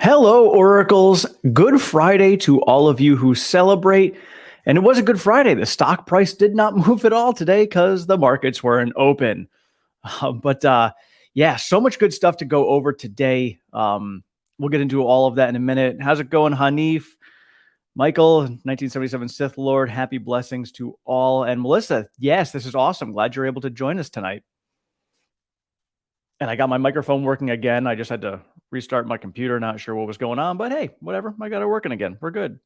Hello, Oracles. Good Friday to all of you who celebrate. And it was a good Friday. The stock price did not move at all today because the markets weren't open. But yeah, so much good stuff to go over today. We'll get into all of that in a minute. How's it going, Hanif? Michael, 1977 Sith Lord, happy blessings to all. And Melissa, yes, this is awesome. Glad you're able to join us tonight. And I got my microphone working again. I just had to restart my computer. Not sure what was going on, but hey, whatever. I got it working again. We're good.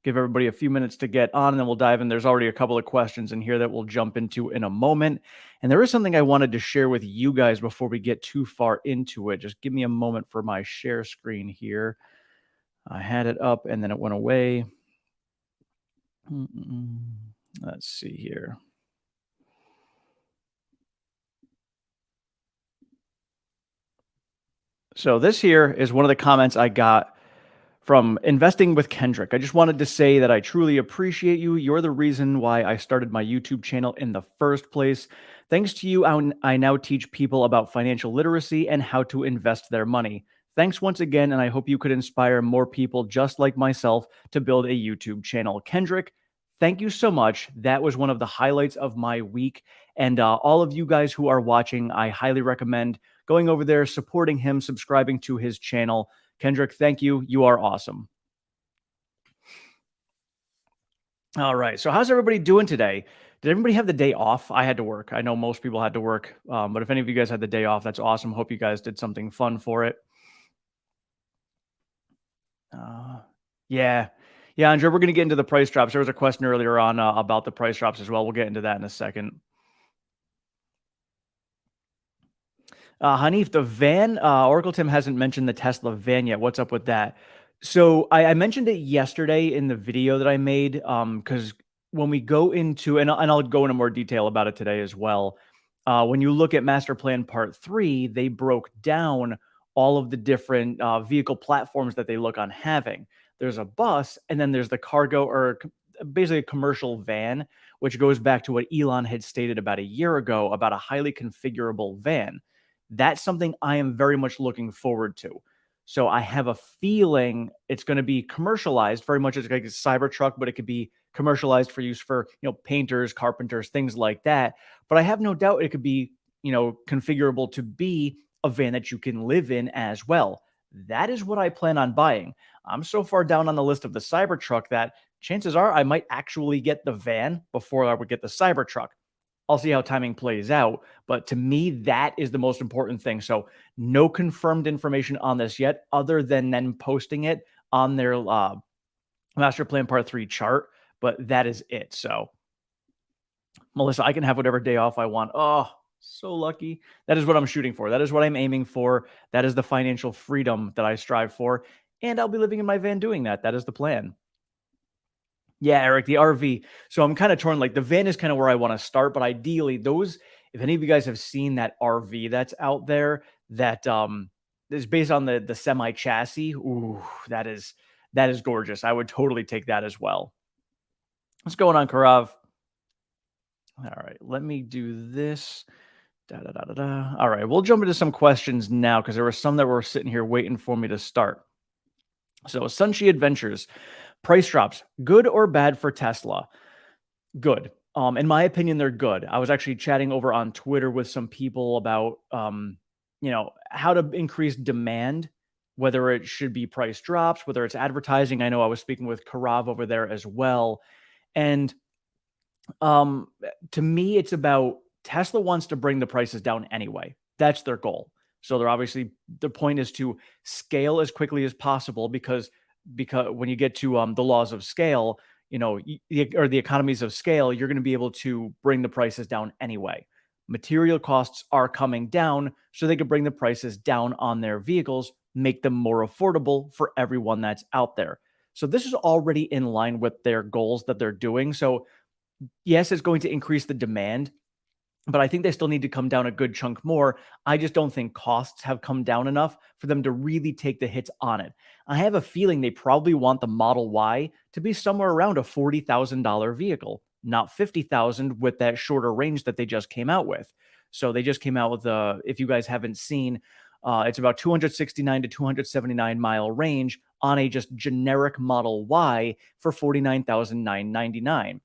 Give everybody a few minutes to get on, and then we'll dive in. There's already a couple of questions in here that we'll jump into in a moment. And there is something I wanted to share with you guys before we get too far into it. Just give me a moment for my share screen here. I had it up, and then it went away. Let's see here. So this here is one of the comments I got from Investing with Kendrick. I just wanted to say that I truly appreciate you. You're the reason why I started my YouTube channel in the first place. Thanks to you, I now teach people about financial literacy and how to invest their money. Thanks once again, and I hope you could inspire more people just like myself to build a YouTube channel. Kendrick, thank you so much. That was one of the highlights of my week. And all of you guys who are watching, I highly recommend going over there, supporting him, subscribing to his channel. Kendrick, thank you. You are awesome. All right. So how's everybody doing today? Did everybody have the day off? I had to work. I know most people had to work. But if any of you guys had the day off, that's awesome. Hope you guys did something fun for it. Yeah. Yeah, Andrew, we're going to get into the price drops. There was a question earlier on about the price drops as well. We'll get into that in a second. Hanif, the van, Oracle Tim hasn't mentioned the Tesla van yet. What's up with that? So I mentioned it yesterday in the video that I made, because when we go into, and I'll go into more detail about it today as well. When you look at Master Plan Part 3, they broke down all of the different vehicle platforms that they look on having. There's a bus, and then there's the cargo, or basically a commercial van, which goes back to what Elon had stated about a year ago about a highly configurable van. That's something I am very much looking forward to. So I have a feeling it's going to be commercialized very much as like a Cybertruck, but it could be commercialized for use for, painters, carpenters, things like that. But I have no doubt it could be, configurable to be a van that you can live in as well. That is what I plan on buying. I'm so far down on the list of the Cybertruck that chances are I might actually get the van before I would get the Cybertruck. I'll see how timing plays out. But to me, that is the most important thing. So no confirmed information on this yet, other than then posting it on their Master Plan Part 3 chart. But that is it. So, Melissa, I can have whatever day off I want. Oh, so lucky. That is what I'm shooting for. That is what I'm aiming for. That is the financial freedom that I strive for. And I'll be living in my van doing that. That is the plan. Yeah, Eric, the RV. So I'm kind of torn. Like the van is kind of where I want to start, but ideally, if any of you guys have seen that RV that's out there, that is based on the semi chassis. Ooh, that is gorgeous. I would totally take that as well. What's going on, Karav? All right, let me do this. All right, we'll jump into some questions now because there were some that were sitting here waiting for me to start. So, Sunshi Adventures. Price drops, good or bad for Tesla? Good. In my opinion, they're good. I was actually chatting over on Twitter with some people about, how to increase demand, whether it should be price drops, whether it's advertising. I know I was speaking with Karav over there as well. And to me, it's about Tesla wants to bring the prices down anyway. That's their goal. So the point is to scale as quickly as possible because when you get to the laws of scale, or the economies of scale, you're going to be able to bring the prices down anyway. Material costs are coming down, so they can bring the prices down on their vehicles, make them more affordable for everyone that's out there. So this is already in line with their goals that they're doing. So yes, it's going to increase the demand, but I think they still need to come down a good chunk more. I just don't think costs have come down enough for them to really take the hits on it. I have a feeling they probably want the Model Y to be somewhere around a $40,000 vehicle, not $50,000 with that shorter range that they just came out with. So they just came out with if you guys haven't seen, It's about 269 to 279-mile range on a just generic Model Y for 49,999.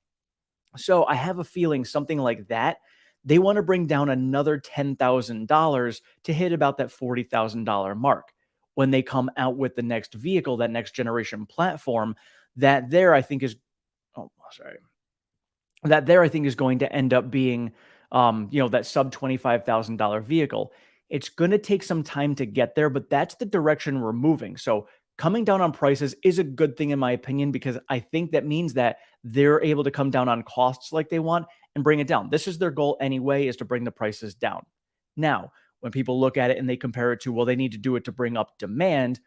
So I have a feeling something like that, they want to bring down another $10,000 to hit about that $40,000 mark when they come out with the next vehicle, that next generation platform. That there, I think, is, oh, sorry, that there I think is going to end up being, that sub $25,000 vehicle. It's going to take some time to get there, but that's the direction we're moving. So coming down on prices is a good thing in my opinion, because I think that means that they're able to come down on costs like they want and bring it down. This is their goal anyway, is to bring the prices down. Now, when people look at it and they compare it to, well, they need to do it to bring up demand,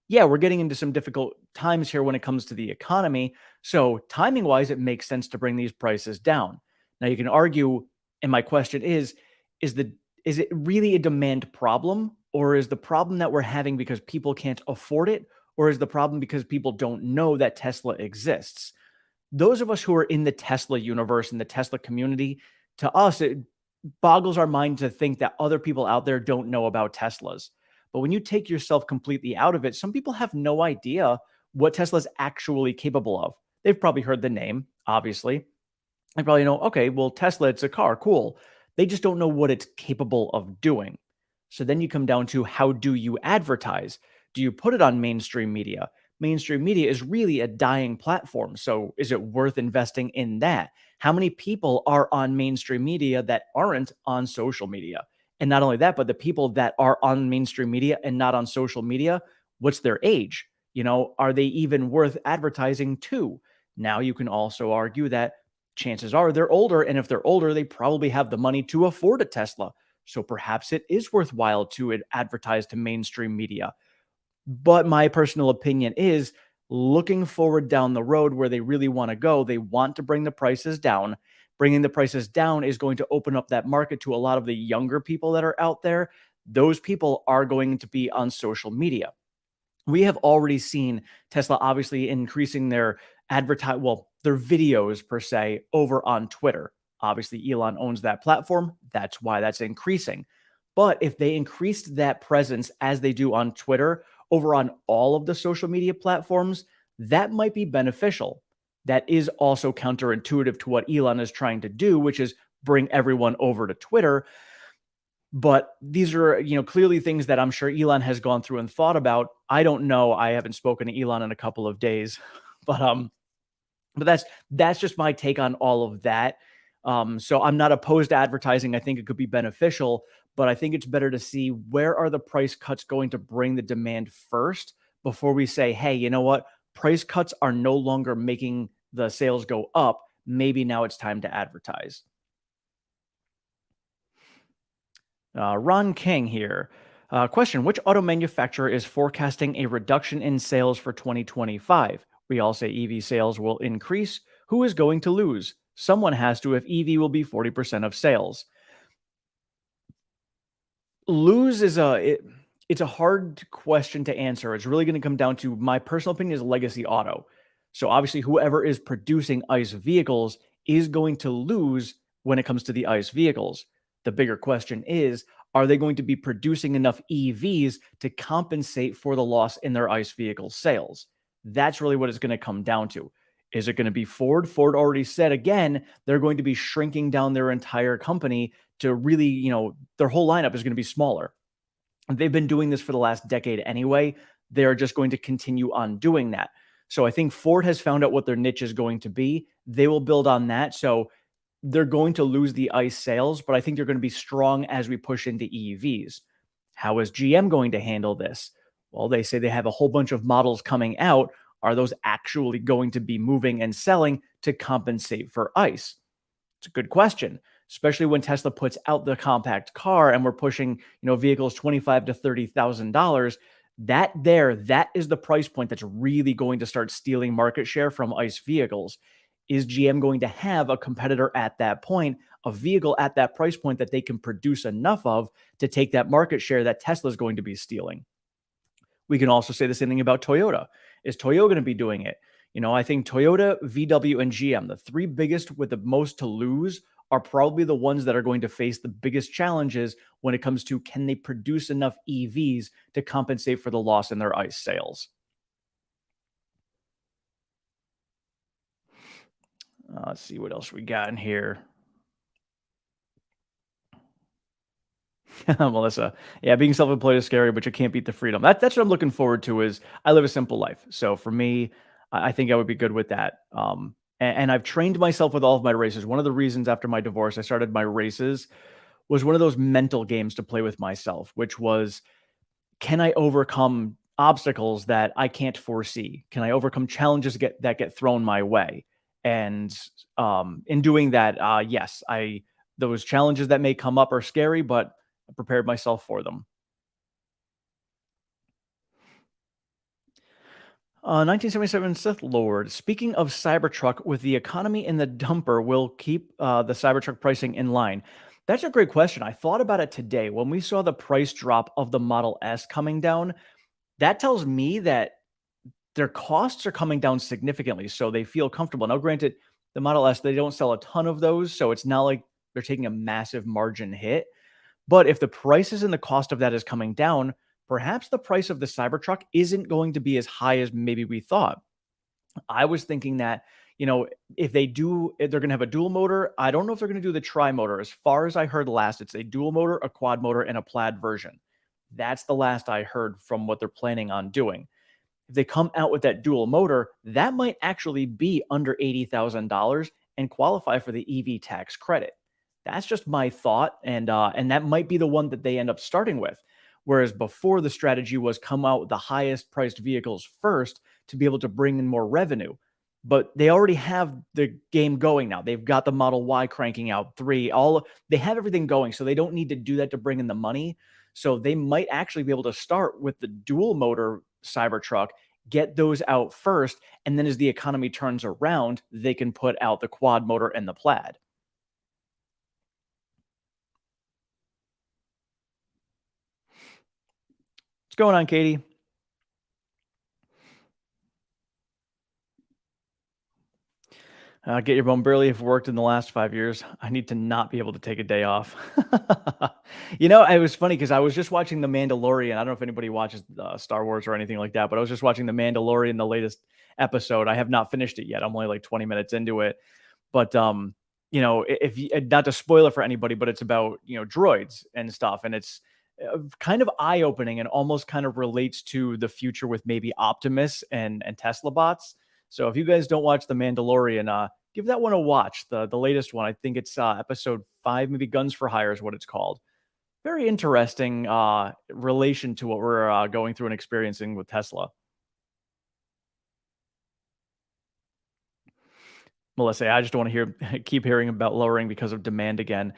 yeah, we're getting into some difficult times here when it comes to the economy. So, timing wise, it makes sense to bring these prices down. Now, you can argue, and my question is the is it really a demand problem, or is the problem that we're having because people can't afford it, or is the problem because people don't know that Tesla exists? Those of us who are in the Tesla universe, in the Tesla community, to us, it boggles our mind to think that other people out there don't know about Teslas. But when you take yourself completely out of it, some people have no idea what Tesla's actually capable of. They've probably heard the name, obviously. They probably know, okay, well, Tesla, it's a car, cool. They just don't know what it's capable of doing. So then you come down to, how do you advertise? Do you put it on mainstream media? Mainstream media is really a dying platform. So is it worth investing in that? How many people are on mainstream media that aren't on social media? And not only that, but the people that are on mainstream media and not on social media, what's their age? Are they even worth advertising to? Now you can also argue that chances are they're older. And if they're older, they probably have the money to afford a Tesla. So perhaps it is worthwhile to advertise to mainstream media. But my personal opinion is, looking forward down the road where they really want to go, they want to bring the prices down. Bringing the prices down is going to open up that market to a lot of the younger people that are out there. Those people are going to be on social media. We have already seen Tesla obviously increasing their their videos per se over on Twitter. Obviously, Elon owns that platform. That's why that's increasing. But if they increased that presence as they do on Twitter over on all of the social media platforms, that might be beneficial. That is also counterintuitive to what Elon is trying to do, which is bring everyone over to Twitter. But these are, clearly things that I'm sure Elon has gone through and thought about. I don't know. I haven't spoken to Elon in a couple of days, but that's just my take on all of that. So I'm not opposed to advertising. I think it could be beneficial, but I think it's better to see, where are the price cuts going to bring the demand first before we say, hey, you know what? Price cuts are no longer making the sales go up. Maybe now it's time to advertise. Ron King here. Question: which auto manufacturer is forecasting a reduction in sales for 2025? We all say EV sales will increase. Who is going to lose? Someone has to, if EV will be 40% of sales. Lose is it's a hard question to answer. It's really going to come down to, my personal opinion is legacy auto. So obviously, whoever is producing ICE vehicles is going to lose when it comes to the ICE vehicles. The bigger question is, are they going to be producing enough EVs to compensate for the loss in their ICE vehicle sales? That's really what it's going to come down to. Is it going to be Ford? Ford already said, again, they're going to be shrinking down their entire company to really, their whole lineup is going to be smaller. They've been doing this for the last decade anyway. They're just going to continue on doing that. So I think Ford has found out what their niche is going to be. They will build on that. So they're going to lose the ICE sales, but I think they're going to be strong as we push into EVs. How is GM going to handle this? Well, they say they have a whole bunch of models coming out. Are those actually going to be moving and selling to compensate for ICE? It's a good question, especially when Tesla puts out the compact car and we're pushing, vehicles $25,000 to $30,000. That is the price point that's really going to start stealing market share from ICE vehicles. Is GM going to have a competitor at that point, a vehicle at that price point that they can produce enough of to take that market share that Tesla is going to be stealing? We can also say the same thing about Toyota. Is Toyota going to be doing it? I think Toyota, VW, and GM, the three biggest with the most to lose, are probably the ones that are going to face the biggest challenges when it comes to can they produce enough EVs to compensate for the loss in their ICE sales. Let's see what else we got in here. Melissa, yeah, being self-employed is scary, but you can't beat the freedom. That's what I'm looking forward to. Is I live a simple life, so for me, I think I would be good with that. And I've trained myself with all of my races. One of the reasons after my divorce I started my races was one of those mental games to play with myself, which was, can I overcome obstacles that I can't foresee? Can I overcome challenges that get thrown my way? And in doing that, yes, I those challenges that may come up are scary, but I prepared myself for them. 1977 Sith Lord. Speaking of Cybertruck, with the economy in the dumper, will keep the Cybertruck pricing in line? That's a great question. I thought about it today when we saw the price drop of the Model S coming down. That tells me that their costs are coming down significantly, so they feel comfortable. Now, granted, the Model S, they don't sell a ton of those, so it's not like they're taking a massive margin hit. But if the prices and the cost of that is coming down, perhaps the price of the Cybertruck isn't going to be as high as maybe we thought. I was thinking that, if if they're going to have a dual motor. I don't know if they're going to do the tri motor. As far as I heard last, it's a dual motor, a quad motor, and a plaid version. That's the last I heard from what they're planning on doing. If they come out with that dual motor, that might actually be under $80,000 and qualify for the EV tax credit. That's just my thought, and that might be the one that they end up starting with. Whereas before, the strategy was come out with the highest priced vehicles first to be able to bring in more revenue. But they already have the game going now. They've got the Model Y cranking out three. All they have everything going, so they don't need to do that to bring in the money. So they might actually be able to start with the dual motor Cybertruck, get those out first, and then as the economy turns around, they can put out the quad motor and the plaid. What's going on, Katie? Get your bone barely have worked in the last 5 years. I need to not be able to take a day off. It was funny because I was just watching The Mandalorian. I don't know if anybody watches Star Wars or anything like that, but I was just watching The Mandalorian, the latest episode. I have not finished it yet. I'm only like 20 minutes into it. But if you, not to spoil it for anybody, but it's about droids and stuff, and it's kind of eye opening and almost kind of relates to the future with maybe Optimus and Tesla bots. So if you guys don't watch The Mandalorian, give that one a watch. The latest one, I think it's episode 5, maybe Guns for Hire is what it's called. Very interesting relation to what we're going through and experiencing with Tesla. Melissa, I just don't want to keep hearing about lowering because of demand again.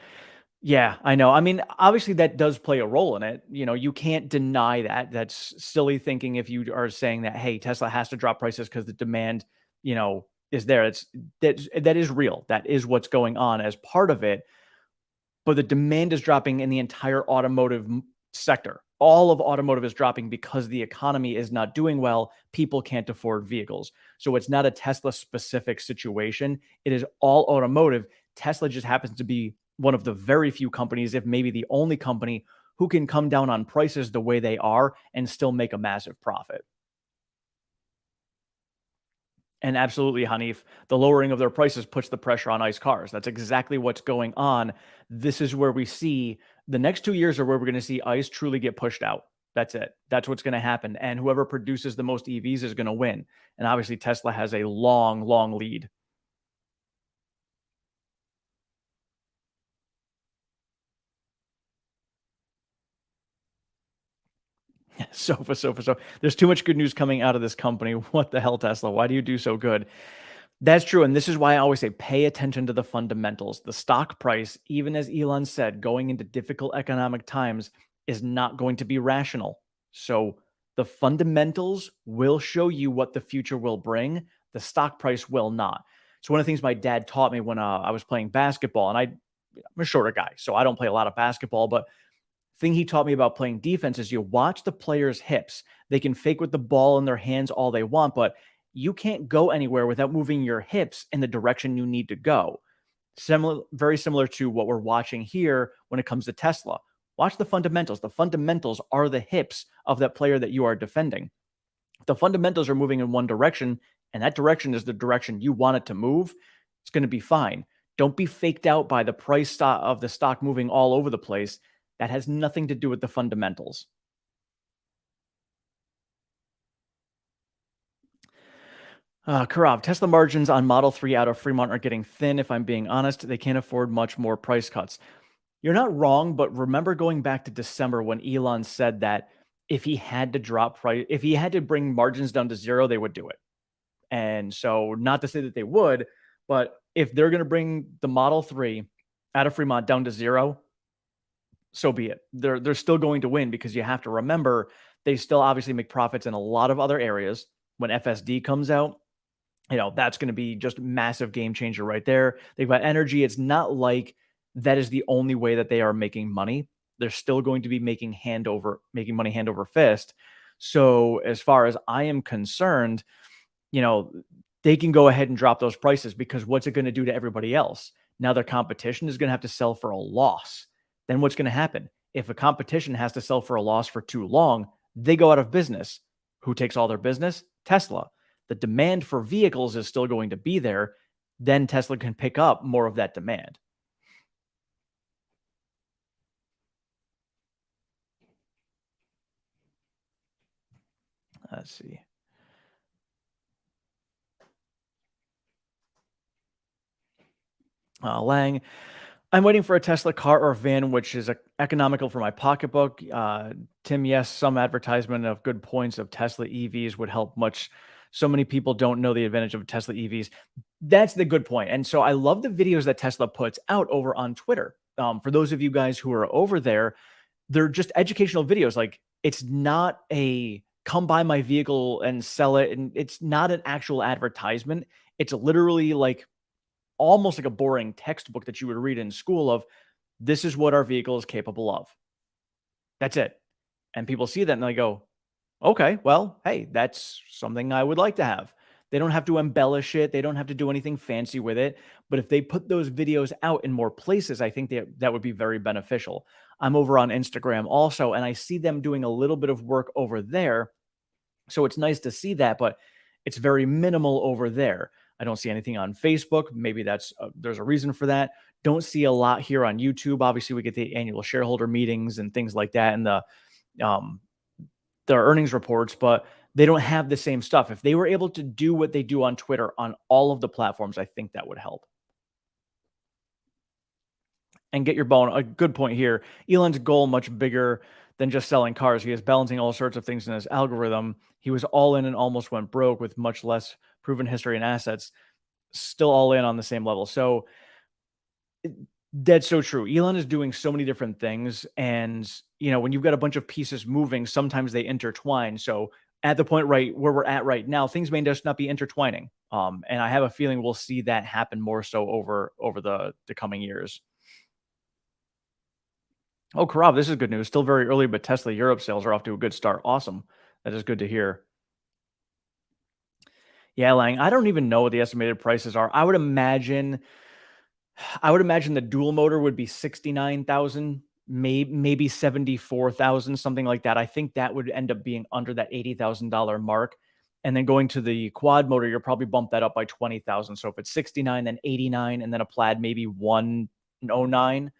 Yeah, I know. I mean, obviously that does play a role in it. You can't deny that. That's silly thinking if you are saying that, hey, Tesla has to drop prices because the demand, is there. That is real. That is what's going on as part of it. But the demand is dropping in the entire automotive sector. All of automotive is dropping because the economy is not doing well. People can't afford vehicles. So it's not a Tesla specific situation. It is all automotive. Tesla just happens to be one of the very few companies, if maybe the only company, who can come down on prices the way they are and still make a massive profit. And absolutely, Hanif, the lowering of their prices puts the pressure on ICE cars. That's exactly what's going on. This is where we see the next 2 years are where we're going to see ICE truly get pushed out. That's it. That's what's going to happen. And whoever produces the most EVs is going to win. And obviously, Tesla has a long, long lead. So. There's too much good news coming out of this company. What the hell, Tesla? Why do you do so good? That's true. And this is why I always say pay attention to the fundamentals. The stock price, even as Elon said, going into difficult economic times is not going to be rational. So the fundamentals will show you what the future will bring. The stock price will not. So one of the things my dad taught me when I was playing basketball, and I'm a shorter guy, so I don't play a lot of basketball, but thing he taught me about playing defense is you watch the players' hips. They can fake with the ball in their hands all they want, but you can't go anywhere without moving your hips in the direction you need to go. Similar, very similar to what we're watching here when it comes to Tesla. Watch the fundamentals. The fundamentals are the hips of that player that you are defending. The fundamentals are moving in one direction, and that direction is the direction you want it to move, it's going to be fine. Don't be faked out by the price of the stock moving all over the place. That has nothing to do with the fundamentals. Karav, Tesla margins on Model 3 out of Fremont are getting thin. If I'm being honest, they can't afford much more price cuts. You're not wrong, but remember going back to December when Elon said that if he had to drop price, if he had to bring margins down to zero, they would do it. And so, not to say that they would, but if they're going to bring the Model 3 out of Fremont down to zero, so be it. They're still going to win because you have to remember they still obviously make profits in a lot of other areas. When FSD comes out, that's going to be just massive game changer right there. They've got energy. It's not like that is the only way that they are making money. They're still going to be making money hand over fist. So as far as I am concerned, you know, they can go ahead and drop those prices because what's it going to do to everybody else? Now their competition is going to have to sell for a loss. Then what's going to happen? If a competition has to sell for a loss for too long, they go out of business. Who takes all their business? Tesla. The demand for vehicles is still going to be there. Then Tesla can pick up more of that demand. Let's see. Lang, I'm waiting for a Tesla car or van, which is economical for my pocketbook. Tim, yes, some advertisement of good points of Tesla EVs would help much. So many people don't know the advantage of Tesla EVs. That's the good point. And so I love the videos that Tesla puts out over on Twitter. For those of you guys who are over there, they're just educational videos. Like it's not a come buy my vehicle and sell it. And it's not an actual advertisement. It's literally like almost like a boring textbook that you would read in school of this is what our vehicle is capable of. That's it. And people see that and they go, okay, well, hey, that's something I would like to have. They don't have to embellish it. They don't have to do anything fancy with it. But if they put those videos out in more places, I think that would be very beneficial. I'm over on Instagram also, and I see them doing a little bit of work over there. So it's nice to see that, but it's very minimal over there. I don't see anything on Facebook. Maybe there's a reason for that. Don't see a lot here on YouTube. Obviously, we get the annual shareholder meetings and things like that, and um, their earnings reports, but they don't have the same stuff. If they were able to do what they do on Twitter on all of the platforms, I think that would help. And get your bone. A good point here. Elon's goal much bigger than just selling cars. He is balancing all sorts of things in his algorithm. He was all in and almost went broke with much less proven history and assets. Still all in on the same level. So that's so true. Elon is doing so many different things. And, when you've got a bunch of pieces moving, sometimes they intertwine. So at the point right where we're at right now, things may just not be intertwining. And I have a feeling we'll see that happen more so over the coming years. Oh, Karav, this is good news. Still very early, but Tesla Europe sales are off to a good start. Awesome. That is good to hear. Yeah, Lang, I don't even know what the estimated prices are. I would imagine the dual motor would be 69,000, maybe 74,000, something like that. I think that would end up being under that $80,000 mark. And then going to the quad motor, you'll probably bump that up by 20,000. So if it's 69, then 89, and then a plaid maybe 109.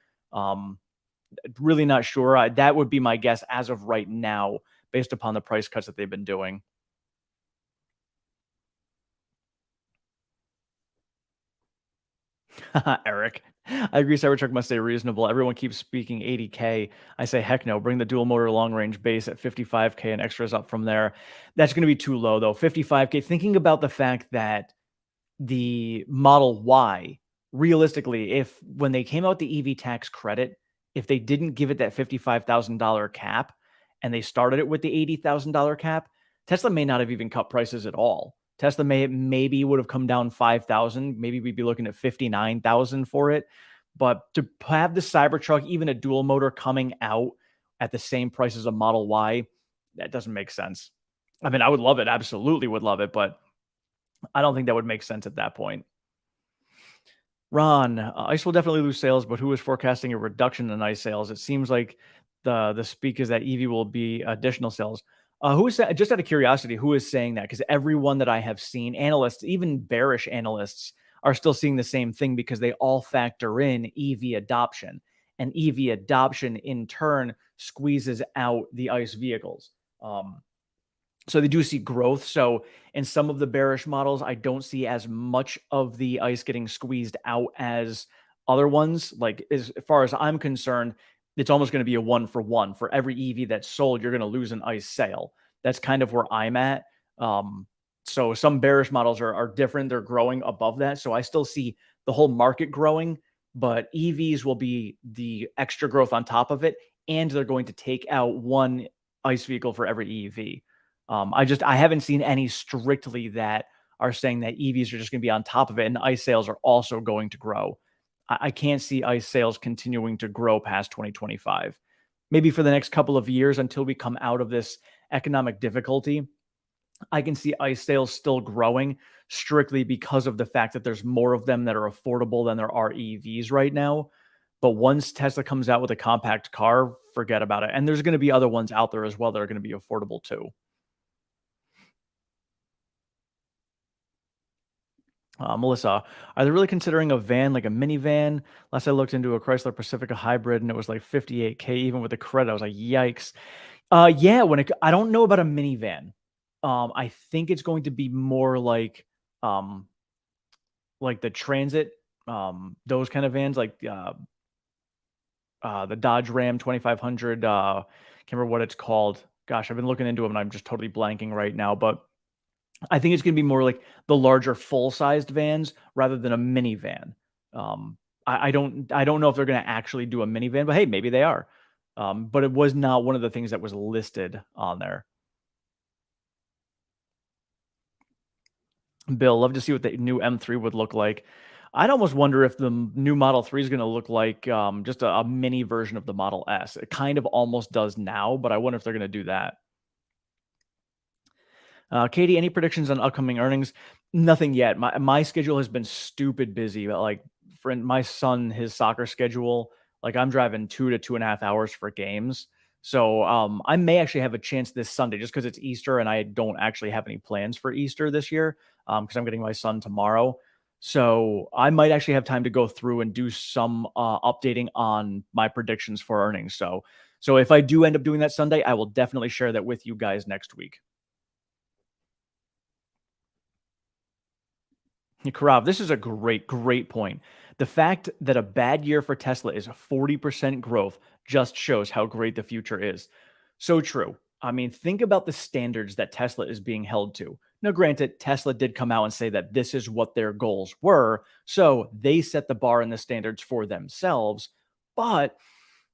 Really not sure. That would be my guess as of right now, based upon the price cuts that they've been doing. Eric. I agree Cybertruck must stay reasonable. Everyone keeps speaking 80K. I say, heck no, bring the dual motor long range base at 55K and extras up from there. That's going to be too low, though. 55K, thinking about the fact that the Model Y, realistically, if when they came out the EV tax credit, if they didn't give it that $55,000 cap and they started it with the $80,000 cap, Tesla may not have even cut prices at all. Tesla maybe would have come down 5,000. Maybe we'd be looking at 59,000 for it. But to have the Cybertruck, even a dual motor coming out at the same price as a Model Y, that doesn't make sense. I mean, I would love it. Absolutely would love it. But I don't think that would make sense at that point. Ron, ICE will definitely lose sales, but who is forecasting a reduction in ICE sales? It seems like the speak is that EV will be additional sales. Who is that? Just out of curiosity, who is saying that? Because everyone that I have seen, analysts, even bearish analysts, are still seeing the same thing because they all factor in EV adoption, and EV adoption in turn squeezes out the ICE vehicles. Um, so they do see growth. So in some of the bearish models, I don't see as much of the ice getting squeezed out as other ones. Like as far as I'm concerned, it's almost going to be a one for one. For every EV that's sold, you're going to lose an ice sale. That's kind of where I'm at. Um, so some bearish models are different. They're growing above that. So I still see the whole market growing, but EVs will be the extra growth on top of it. And they're going to take out one ICE vehicle for every EV. I haven't seen any strictly that are saying that EVs are just going to be on top of it, and ICE sales are also going to grow. I can't see ICE sales continuing to grow past 2025. Maybe for the next couple of years until we come out of this economic difficulty, I can see ICE sales still growing strictly because of the fact that there's more of them that are affordable than there are EVs right now. But once Tesla comes out with a compact car, forget about it. And there's going to be other ones out there as well that are going to be affordable too. Melissa, are they really considering a van, like a minivan? Last I looked into a Chrysler Pacifica hybrid, and it was like 58K even with the credit. I was like, yikes. Yeah, I don't know about a minivan. I think it's going to be more um like the Transit, those kind of vans, like the Dodge Ram 2500. Can't remember what it's called. Gosh, I've been looking into them, and I'm just totally blanking right now. But I think it's gonna be more like the larger full-sized vans rather than a minivan. I don't know if they're gonna actually do a minivan, but hey, maybe they are. But it was not one of the things that was listed on there. Bill, love to see what the new M3 would look like. I'd almost wonder if the new Model 3 is gonna look like, just a mini version of the Model S. It kind of almost does now, but I wonder if they're gonna do that. Katie, any predictions on upcoming earnings? Nothing yet. My schedule has been stupid busy. But like for my son, his soccer schedule, like I'm driving 2 to 2.5 hours for games. So I may actually have a chance this Sunday just because it's Easter and I don't actually have any plans for Easter this year because I'm getting my son tomorrow. So I might actually have time to go through and do some updating on my predictions for earnings. So if I do end up doing that Sunday, I will definitely share that with you guys next week. Karav, this is a great point. The fact that a bad year for Tesla is 40% growth just shows how great the future is. So true. I mean, think about the standards that Tesla is being held to. Now, granted, Tesla did come out and say that this is what their goals were. So they set the bar and the standards for themselves. But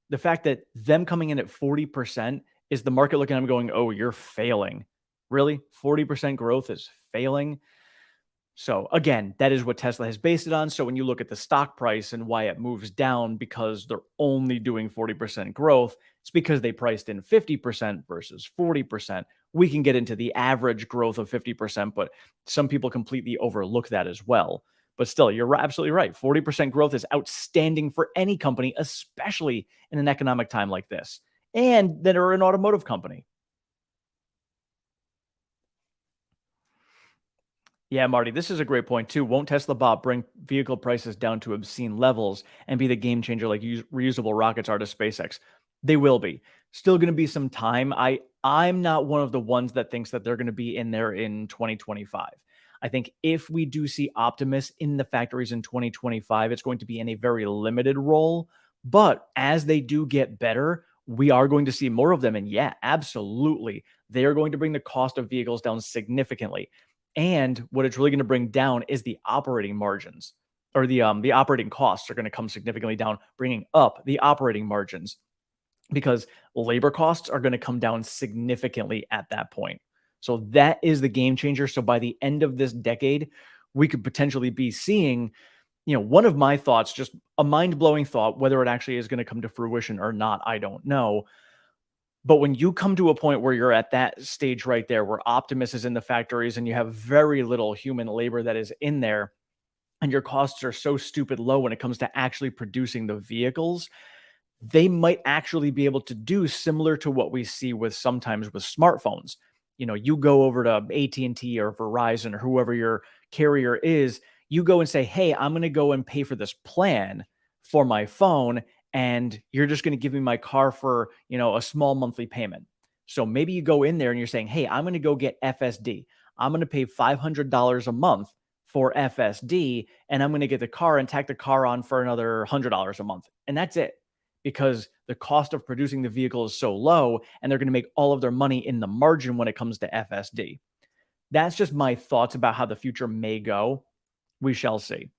the fact that them coming in at 40% is the market looking at them going, oh, you're failing. Really? 40% growth is failing? So again, that is what Tesla has based it on. So when you look at the stock price and why it moves down because they're only doing 40% growth, it's because they priced in 50% versus 40%. We can get into the average growth of 50%, but some people completely overlook that as well. But still, you're absolutely right. 40% growth is outstanding for any company, especially in an economic time like this, and that are an automotive company. Yeah, Marty, this is a great point too. Won't Tesla bot bring vehicle prices down to obscene levels and be the game changer like reusable rockets are to SpaceX? They will be. Still going to be some time. I'm not one of the ones that thinks that they're going to be in there in 2025. I think if we do see Optimus in the factories in 2025, it's going to be in a very limited role. But as they do get better, we are going to see more of them. And yeah, absolutely. They are going to bring the cost of vehicles down significantly. And what it's really going to bring down is the operating margins or the operating costs are going to come significantly down, bringing up the operating margins because labor costs are going to come down significantly at that point. So that is the game changer. So by the end of this decade, we could potentially be seeing, one of my thoughts, just a mind blowing thought, whether it actually is going to come to fruition or not, I don't know. But when you come to a point where you're at that stage right there, where Optimus is in the factories and you have very little human labor that is in there, and your costs are so stupid low when it comes to actually producing the vehicles, they might actually be able to do similar to what we see with sometimes with smartphones. You go over to AT&T or Verizon or whoever your carrier is, you go and say, "Hey, I'm going to go and pay for this plan for my phone and you're just going to give me my car for, a small monthly payment." So maybe you go in there and you're saying, "Hey, I'm going to go get FSD. I'm going to pay $500 a month for FSD and I'm going to get the car and tack the car on for another $100 a month." And that's it, because the cost of producing the vehicle is so low and they're going to make all of their money in the margin when it comes to FSD. That's just my thoughts about how the future may go. We shall see.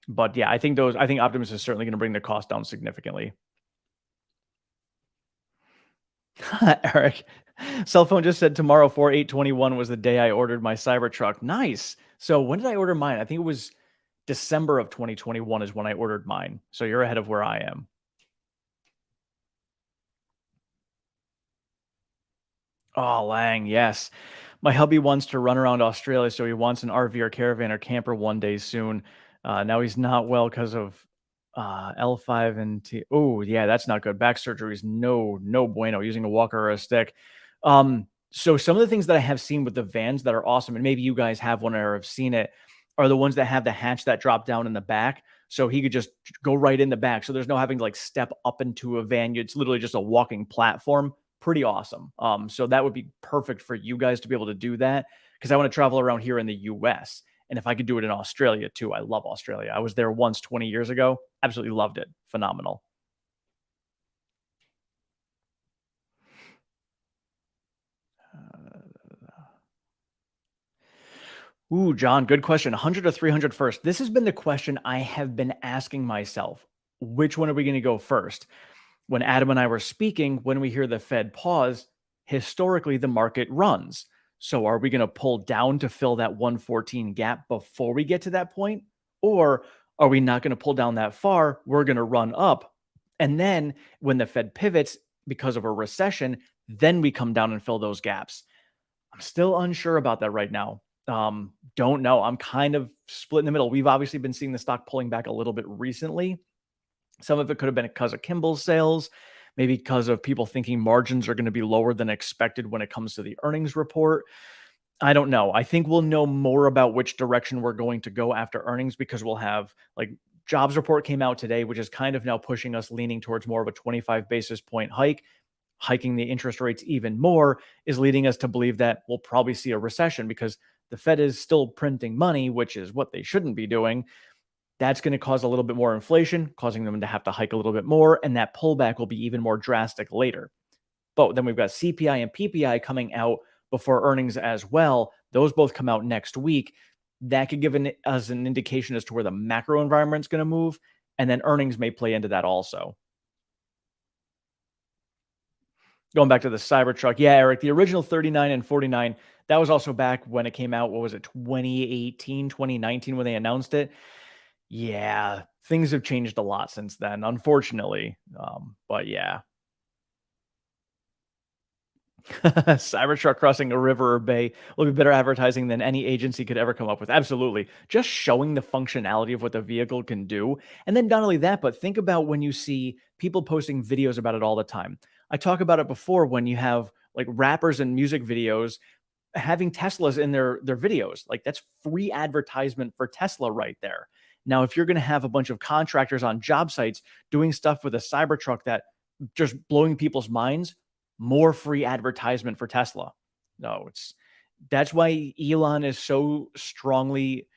But yeah, I think Optimus is certainly going to bring the cost down significantly. Eric, cell phone just said tomorrow 4/8/21 was the day I ordered my Cybertruck. Nice. So when did I order mine? I think it was December of 2021 is when I ordered mine. So you're ahead of where I am. Oh, Lang, yes. My hubby wants to run around Australia, so he wants an RV or caravan or camper one day soon. Now he's not well because of L5 and T. Oh, yeah, that's not good. Back surgery is no bueno. Using a walker or a stick. So some of the things that I have seen with the vans that are awesome, and maybe you guys have one or have seen it, are the ones that have the hatch that drop down in the back. So he could just go right in the back. So there's no having to like step up into a van. It's literally just a walking platform. Pretty awesome. So that would be perfect for you guys to be able to do that, because I want to travel around here in the US. And if I could do it in Australia too, I love Australia. I was there once 20 years ago. Absolutely loved it. Phenomenal. Ooh, John, good question. 100 or 300 first? This has been the question I have been asking myself. Which one are we going to go first? When Adam and I were speaking, when we hear the Fed pause, historically the market runs. So are we going to pull down to fill that 114 gap before we get to that point? Or are we not going to pull down that far? We're going to run up. And then when the Fed pivots because of a recession, then we come down and fill those gaps. I'm still unsure about that right now. Don't know. I'm kind of split in the middle. We've obviously been seeing the stock pulling back a little bit recently. Some of it could have been because of Kimball's sales, maybe because of people thinking margins are going to be lower than expected when it comes to the earnings report. I don't know. I think we'll know more about which direction we're going to go after earnings, because we'll have like jobs report came out today, which is kind of now pushing us leaning towards more of a 25 basis point hike. Hiking the interest rates even more is leading us to believe that we'll probably see a recession, because the Fed is still printing money, which is what they shouldn't be doing. That's going to cause a little bit more inflation, causing them to have to hike a little bit more. And that pullback will be even more drastic later. But then we've got CPI and PPI coming out before earnings as well. Those both come out next week. That could give us an indication as to where the macro environment is going to move. And then earnings may play into that also. Going back to the Cybertruck. Yeah, Eric, the original 39 and 49, that was also back when it came out. What was it, 2018, 2019 when they announced it? Yeah, things have changed a lot since then, unfortunately. But yeah, Cybertruck crossing a river or bay will be better advertising than any agency could ever come up with. Absolutely. Just showing the functionality of what the vehicle can do. And then not only that, but think about when you see people posting videos about it all the time. I talk about it before when you have like rappers and music videos having Teslas in their videos. Like that's free advertisement for Tesla right there. Now, if you're going to have a bunch of contractors on job sites doing stuff with a Cybertruck that just blowing people's minds, more free advertisement for Tesla. No, it's that's why Elon is so strongly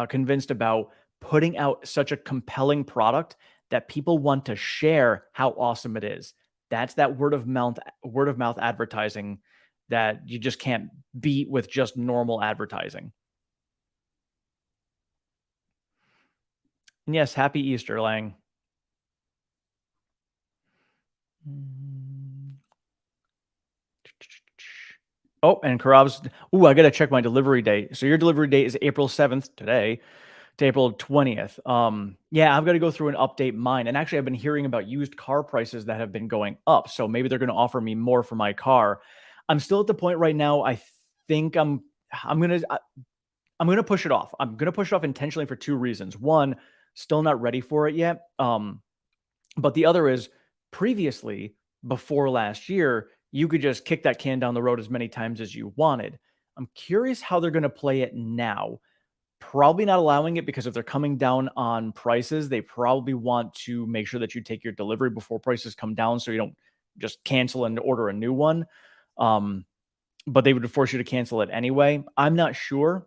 convinced about putting out such a compelling product that people want to share how awesome it is. That's that word of mouth advertising that you just can't beat with just normal advertising. And yes, happy Easter, Lang. Mm. Oh, and Karab's. Ooh, I gotta check my delivery date. So your delivery date is April 7th today to April 20th. Yeah, I've got to go through and update mine. And actually, I've been hearing about used car prices that have been going up. So maybe they're going to offer me more for my car. I'm still at the point right now. I think I'm gonna. I'm gonna push it off. I'm gonna push it off intentionally for 2 reasons. 1, still not ready for it yet, but the other is previously, before last year, you could just kick that can down the road as many times as you wanted. I'm curious how they're gonna play it now. Probably not allowing it because if they're coming down on prices, they probably want to make sure that you take your delivery before prices come down so you don't just cancel and order a new one. Um, but they would force you to cancel it anyway. I'm not sure.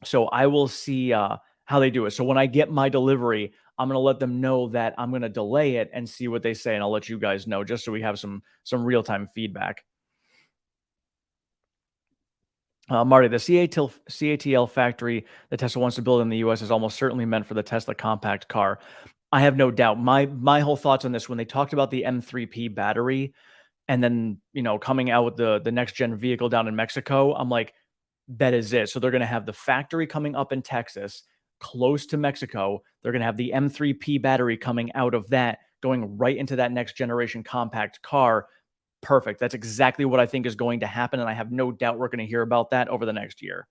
So I will see how they do it. So when I get my delivery, I'm going to let them know that I'm going to delay it and see what they say, and I'll let you guys know just so we have some real time feedback. Marty, the CATL factory that Tesla wants to build in the U.S. is almost certainly meant for the Tesla compact car. I have no doubt. My whole thoughts on this when they talked about the M3P battery, and then coming out with the next gen vehicle down in Mexico, I'm like, that is it. So they're going to have the factory coming up in Texas, close to Mexico. They're going to have the M3P battery coming out of that, going right into that next generation compact car. Perfect. That's exactly what I think is going to happen. And I have no doubt we're going to hear about that over the next year.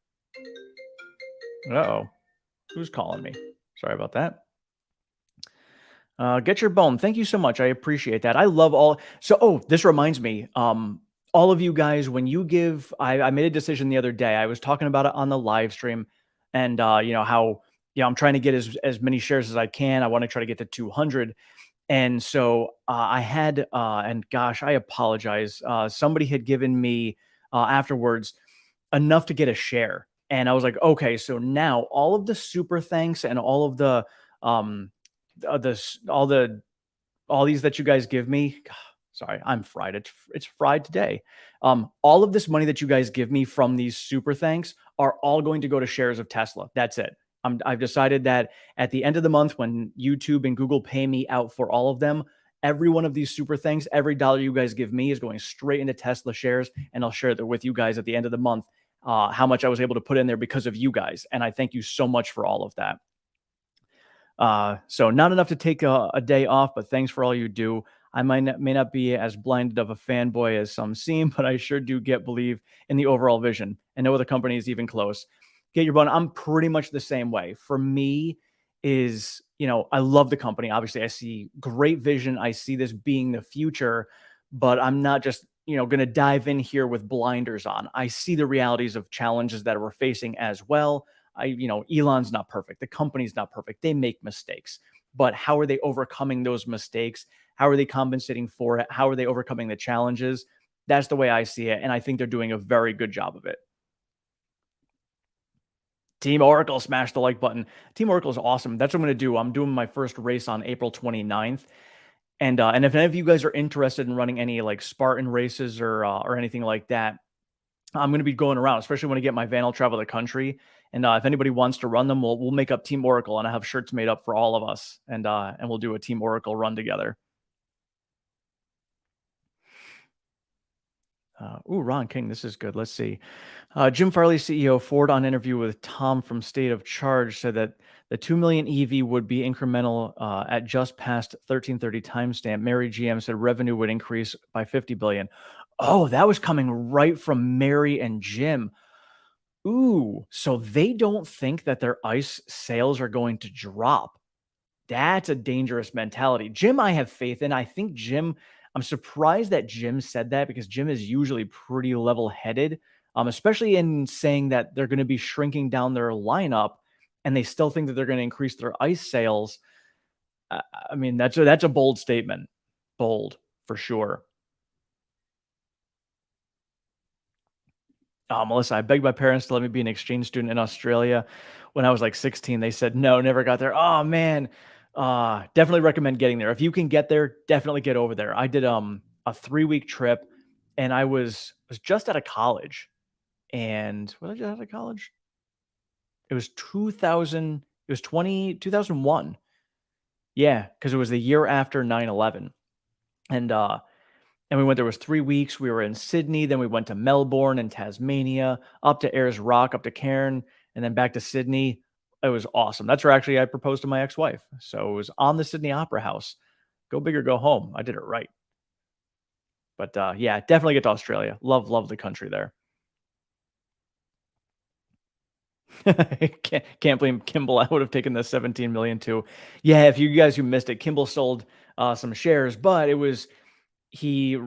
Uh-oh. Who's calling me? Sorry about that. Get your bone. Thank you so much. I appreciate that. I love all. So, this reminds me. All of you guys, when you give, I made a decision the other day. I was talking about it on the live stream, and how I'm trying to get as many shares as I can. I want to try to get to 200, and so I had, and gosh, I apologize. Somebody had given me afterwards enough to get a share, and I was like, okay, so now all of the super thanks and all of the um all these that you guys give me. Sorry, I'm fried. It's fried today. All of this money that you guys give me from these super thanks are all going to go to shares of Tesla. That's it. I've decided that at the end of the month, when YouTube and Google pay me out for all of them, every one of these super thanks, every dollar you guys give me is going straight into Tesla shares, and I'll share that with you guys at the end of the month. How much I was able to put in there because of you guys, and I thank you so much for all of that. So not enough to take a day off, but thanks for all you do. I may not be as blinded of a fanboy as some seem, but I sure do believe in the overall vision, and no other company is even close. Get your bun. I'm pretty much the same way. For me, is I love the company. Obviously, I see great vision. I see this being the future, but I'm not just going to dive in here with blinders on. I see the realities of challenges that we're facing as well. Elon's not perfect. The company's not perfect. They make mistakes. But how are they overcoming those mistakes? How are they compensating for it? How are they overcoming the challenges? That's the way I see it. And I think they're doing a very good job of it. Team Oracle, smash the like button. Team Oracle is awesome. That's what I'm going to do. I'm doing my first race on April 29th. And if any of you guys are interested in running any like Spartan races or anything like that, I'm going to be going around, especially when I get my van. I'll travel the country, and if anybody wants to run them, we'll make up Team Oracle, and I have shirts made up for all of us, and we'll do a Team Oracle run together. Ron King, this is good. Let's see. Jim Farley, CEO, Ford, on interview with Tom from State of Charge, said that the 2 million EV would be incremental at just past 1330 timestamp. Mary GM said revenue would increase by 50 billion. Oh, that was coming right from Mary and Jim. Ooh, so they don't think that their ICE sales are going to drop. That's a dangerous mentality. Jim, I have faith in. I think Jim, I'm surprised that Jim said that because Jim is usually pretty level headed, especially in saying that they're going to be shrinking down their lineup and they still think that they're going to increase their ICE sales. I mean, that's a bold statement. Bold for sure. Melissa, I begged my parents to let me be an exchange student in Australia when I was like 16. They said no, never got there. Oh man, definitely recommend getting there. If you can get there, definitely get over there. I did a 3-week trip, and I was just out of college. And was I just out of college? It was 2000. It was 2001. Yeah, because it was the year after 9/11, and we went there was 3 weeks. We were in Sydney, then we went to Melbourne and Tasmania, up to Ayers Rock, up to Cairn, and then back to Sydney. It was awesome. That's where actually I proposed to my ex-wife. So it was on the Sydney Opera House. Go big or go home. I did it right. But yeah, definitely get to Australia. Love the country there. Can't blame Kimball. I would have taken the 17 million too. Yeah, if you guys who missed it, Kimball sold some shares, but it was he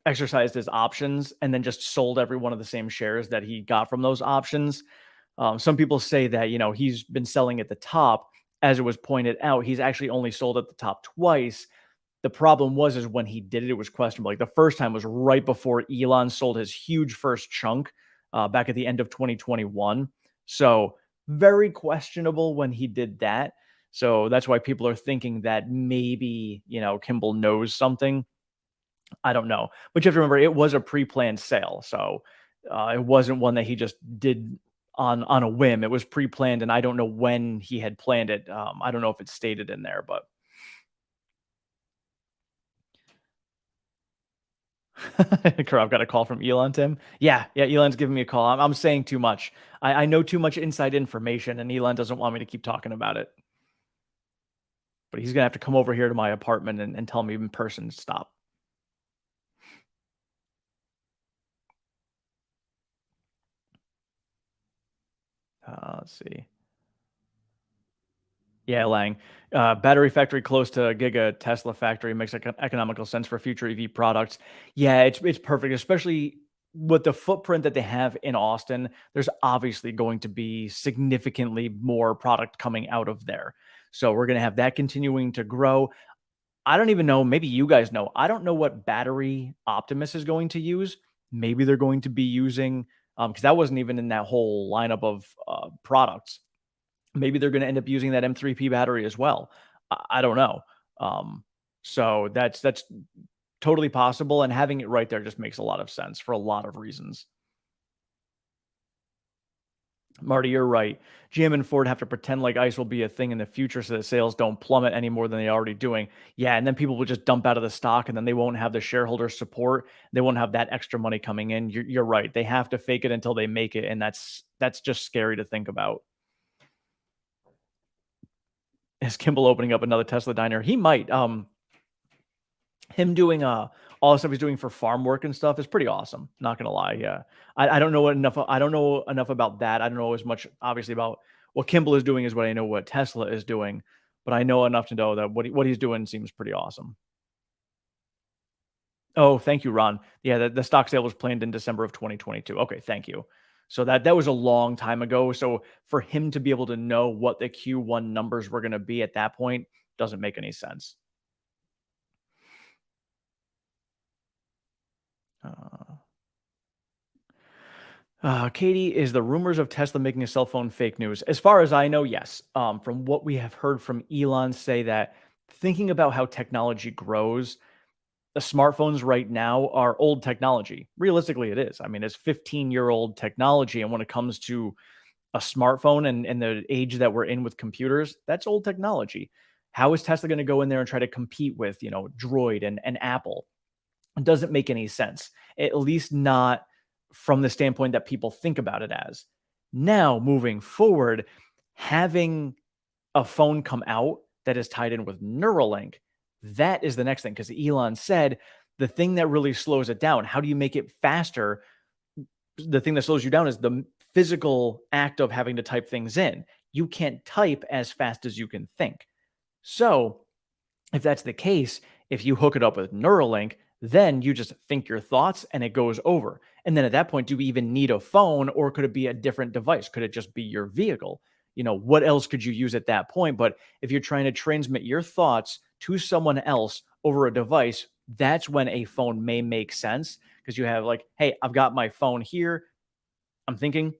exercised his options and then just sold every one of the same shares that he got from those options. Some people say that he's been selling at the top, as it was pointed out. He's actually only sold at the top twice. The problem was is when he did it, it was questionable. Like the first time was right before Elon sold his huge first chunk back at the end of 2021. So very questionable when he did that. So that's why people are thinking that maybe Kimball knows something. I don't know, but you have to remember it was a pre-planned sale, so it wasn't one that he just did on a whim. It was pre-planned, and I don't know when he had planned it. I don't know if it's stated in there, but I've got a call from Elon, Tim. Yeah, yeah, Elon's giving me a call. I'm saying too much. I know too much inside information, and Elon doesn't want me to keep talking about it. But he's gonna have to come over here to my apartment and tell me in person to stop. Let's see. Yeah, Lang. Battery factory close to Giga Tesla factory makes economical sense for future EV products. Yeah, it's perfect, especially with the footprint that they have in Austin. There's obviously going to be significantly more product coming out of there. So we're going to have that continuing to grow. I don't even know. Maybe you guys know. I don't know what battery Optimus is going to use. Maybe they're going to be using because that wasn't even in that whole lineup of products. Maybe they're gonna end up using that M3P battery as well. I don't know. Um, so that's totally possible, and having it right there just makes a lot of sense for a lot of reasons. Marty, you're right. GM and Ford have to pretend like ICE will be a thing in the future so that sales don't plummet any more than they're already doing. Yeah, and then people will just dump out of the stock, and then they won't have the shareholder support. They won't have that extra money coming in. You're right. They have to fake it until they make it, and that's just scary to think about. Is Kimball opening up another Tesla diner? He might. Him doing all the stuff he's doing for farm work and stuff is pretty awesome. Not gonna lie. Yeah. I don't know enough. I don't know enough about that. I don't know as much obviously about what Kimball is doing as what I know what Tesla is doing, but I know enough to know that what he's doing seems pretty awesome. Oh, thank you, Ron. Yeah, the stock sale was planned in December of 2022. Okay, thank you. So that was a long time ago. So for him to be able to know what the Q1 numbers were going to be at that point doesn't make any sense. Uh, Katie, is the rumors of Tesla making a cell phone fake news? As far as I know, yes. From what we have heard from Elon, say that thinking about how technology grows, the smartphones right now are old technology. Realistically, it is. I mean, it's 15-year-old technology. And when it comes to a smartphone and the age that we're in with computers, that's old technology. How is Tesla going to go in there and try to compete with, Droid and Apple? It doesn't make any sense, at least not from the standpoint that people think about it as. Now, moving forward, having a phone come out that is tied in with Neuralink, that is the next thing. Because Elon said the thing that really slows it down, how do you make it faster? The thing that slows you down is the physical act of having to type things in. You can't type as fast as you can think. So, if that's the case, if you hook it up with Neuralink, then you just think your thoughts and it goes over. And then at that point, do we even need a phone or could it be a different device? Could it just be your vehicle? What else could you use at that point? But if you're trying to transmit your thoughts to someone else over a device, that's when a phone may make sense because you have like, hey, I've got my phone here. I'm thinking,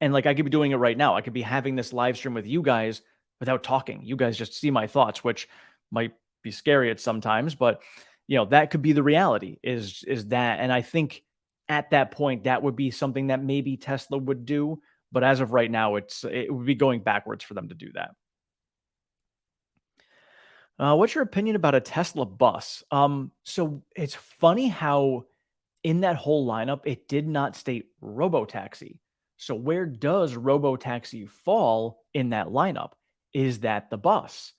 and like I could be doing it right now. I could be having this live stream with you guys without talking. You guys just see my thoughts, which might be scary at sometimes, but that could be the reality is that. And I think at that point that would be something that maybe Tesla would do. But as of right now, it would be going backwards for them to do that. What's your opinion about a Tesla bus? So it's funny how in that whole lineup, it did not state robotaxi. So where does robotaxi fall in that lineup? Is that the bus?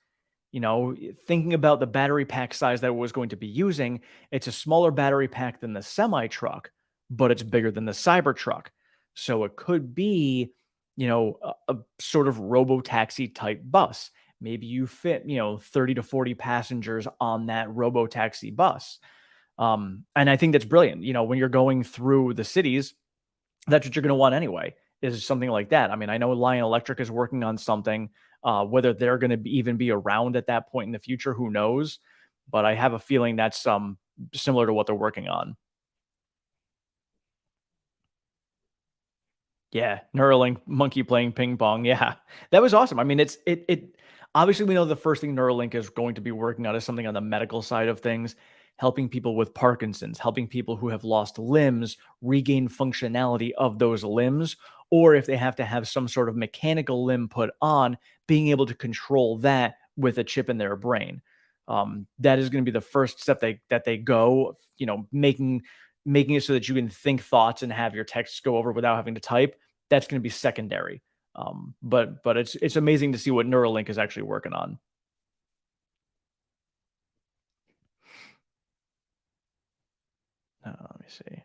Thinking about the battery pack size that it was going to be using, it's a smaller battery pack than the semi truck, but it's bigger than the Cybertruck. So it could be, a sort of robo taxi type bus. Maybe you fit, 30 to 40 passengers on that robo taxi bus. And I think that's brilliant. When you're going through the cities, that's what you're going to want anyway, is something like that. I mean, I know Lion Electric is working on something. Whether they're going to even be around at that point in the future, who knows? But I have a feeling that's similar to what they're working on. Yeah, Neuralink monkey playing ping pong. Yeah, that was awesome. I mean, it. Obviously, we know the first thing Neuralink is going to be working on is something on the medical side of things, helping people with Parkinson's, helping people who have lost limbs regain functionality of those limbs, or if they have to have some sort of mechanical limb put on, being able to control that with a chip in their brain. That is going to be the first step that they go. Making it so that you can think thoughts and have your texts go over without having to type, that's going to be secondary. But it's amazing to see what Neuralink is actually working on. Let me see.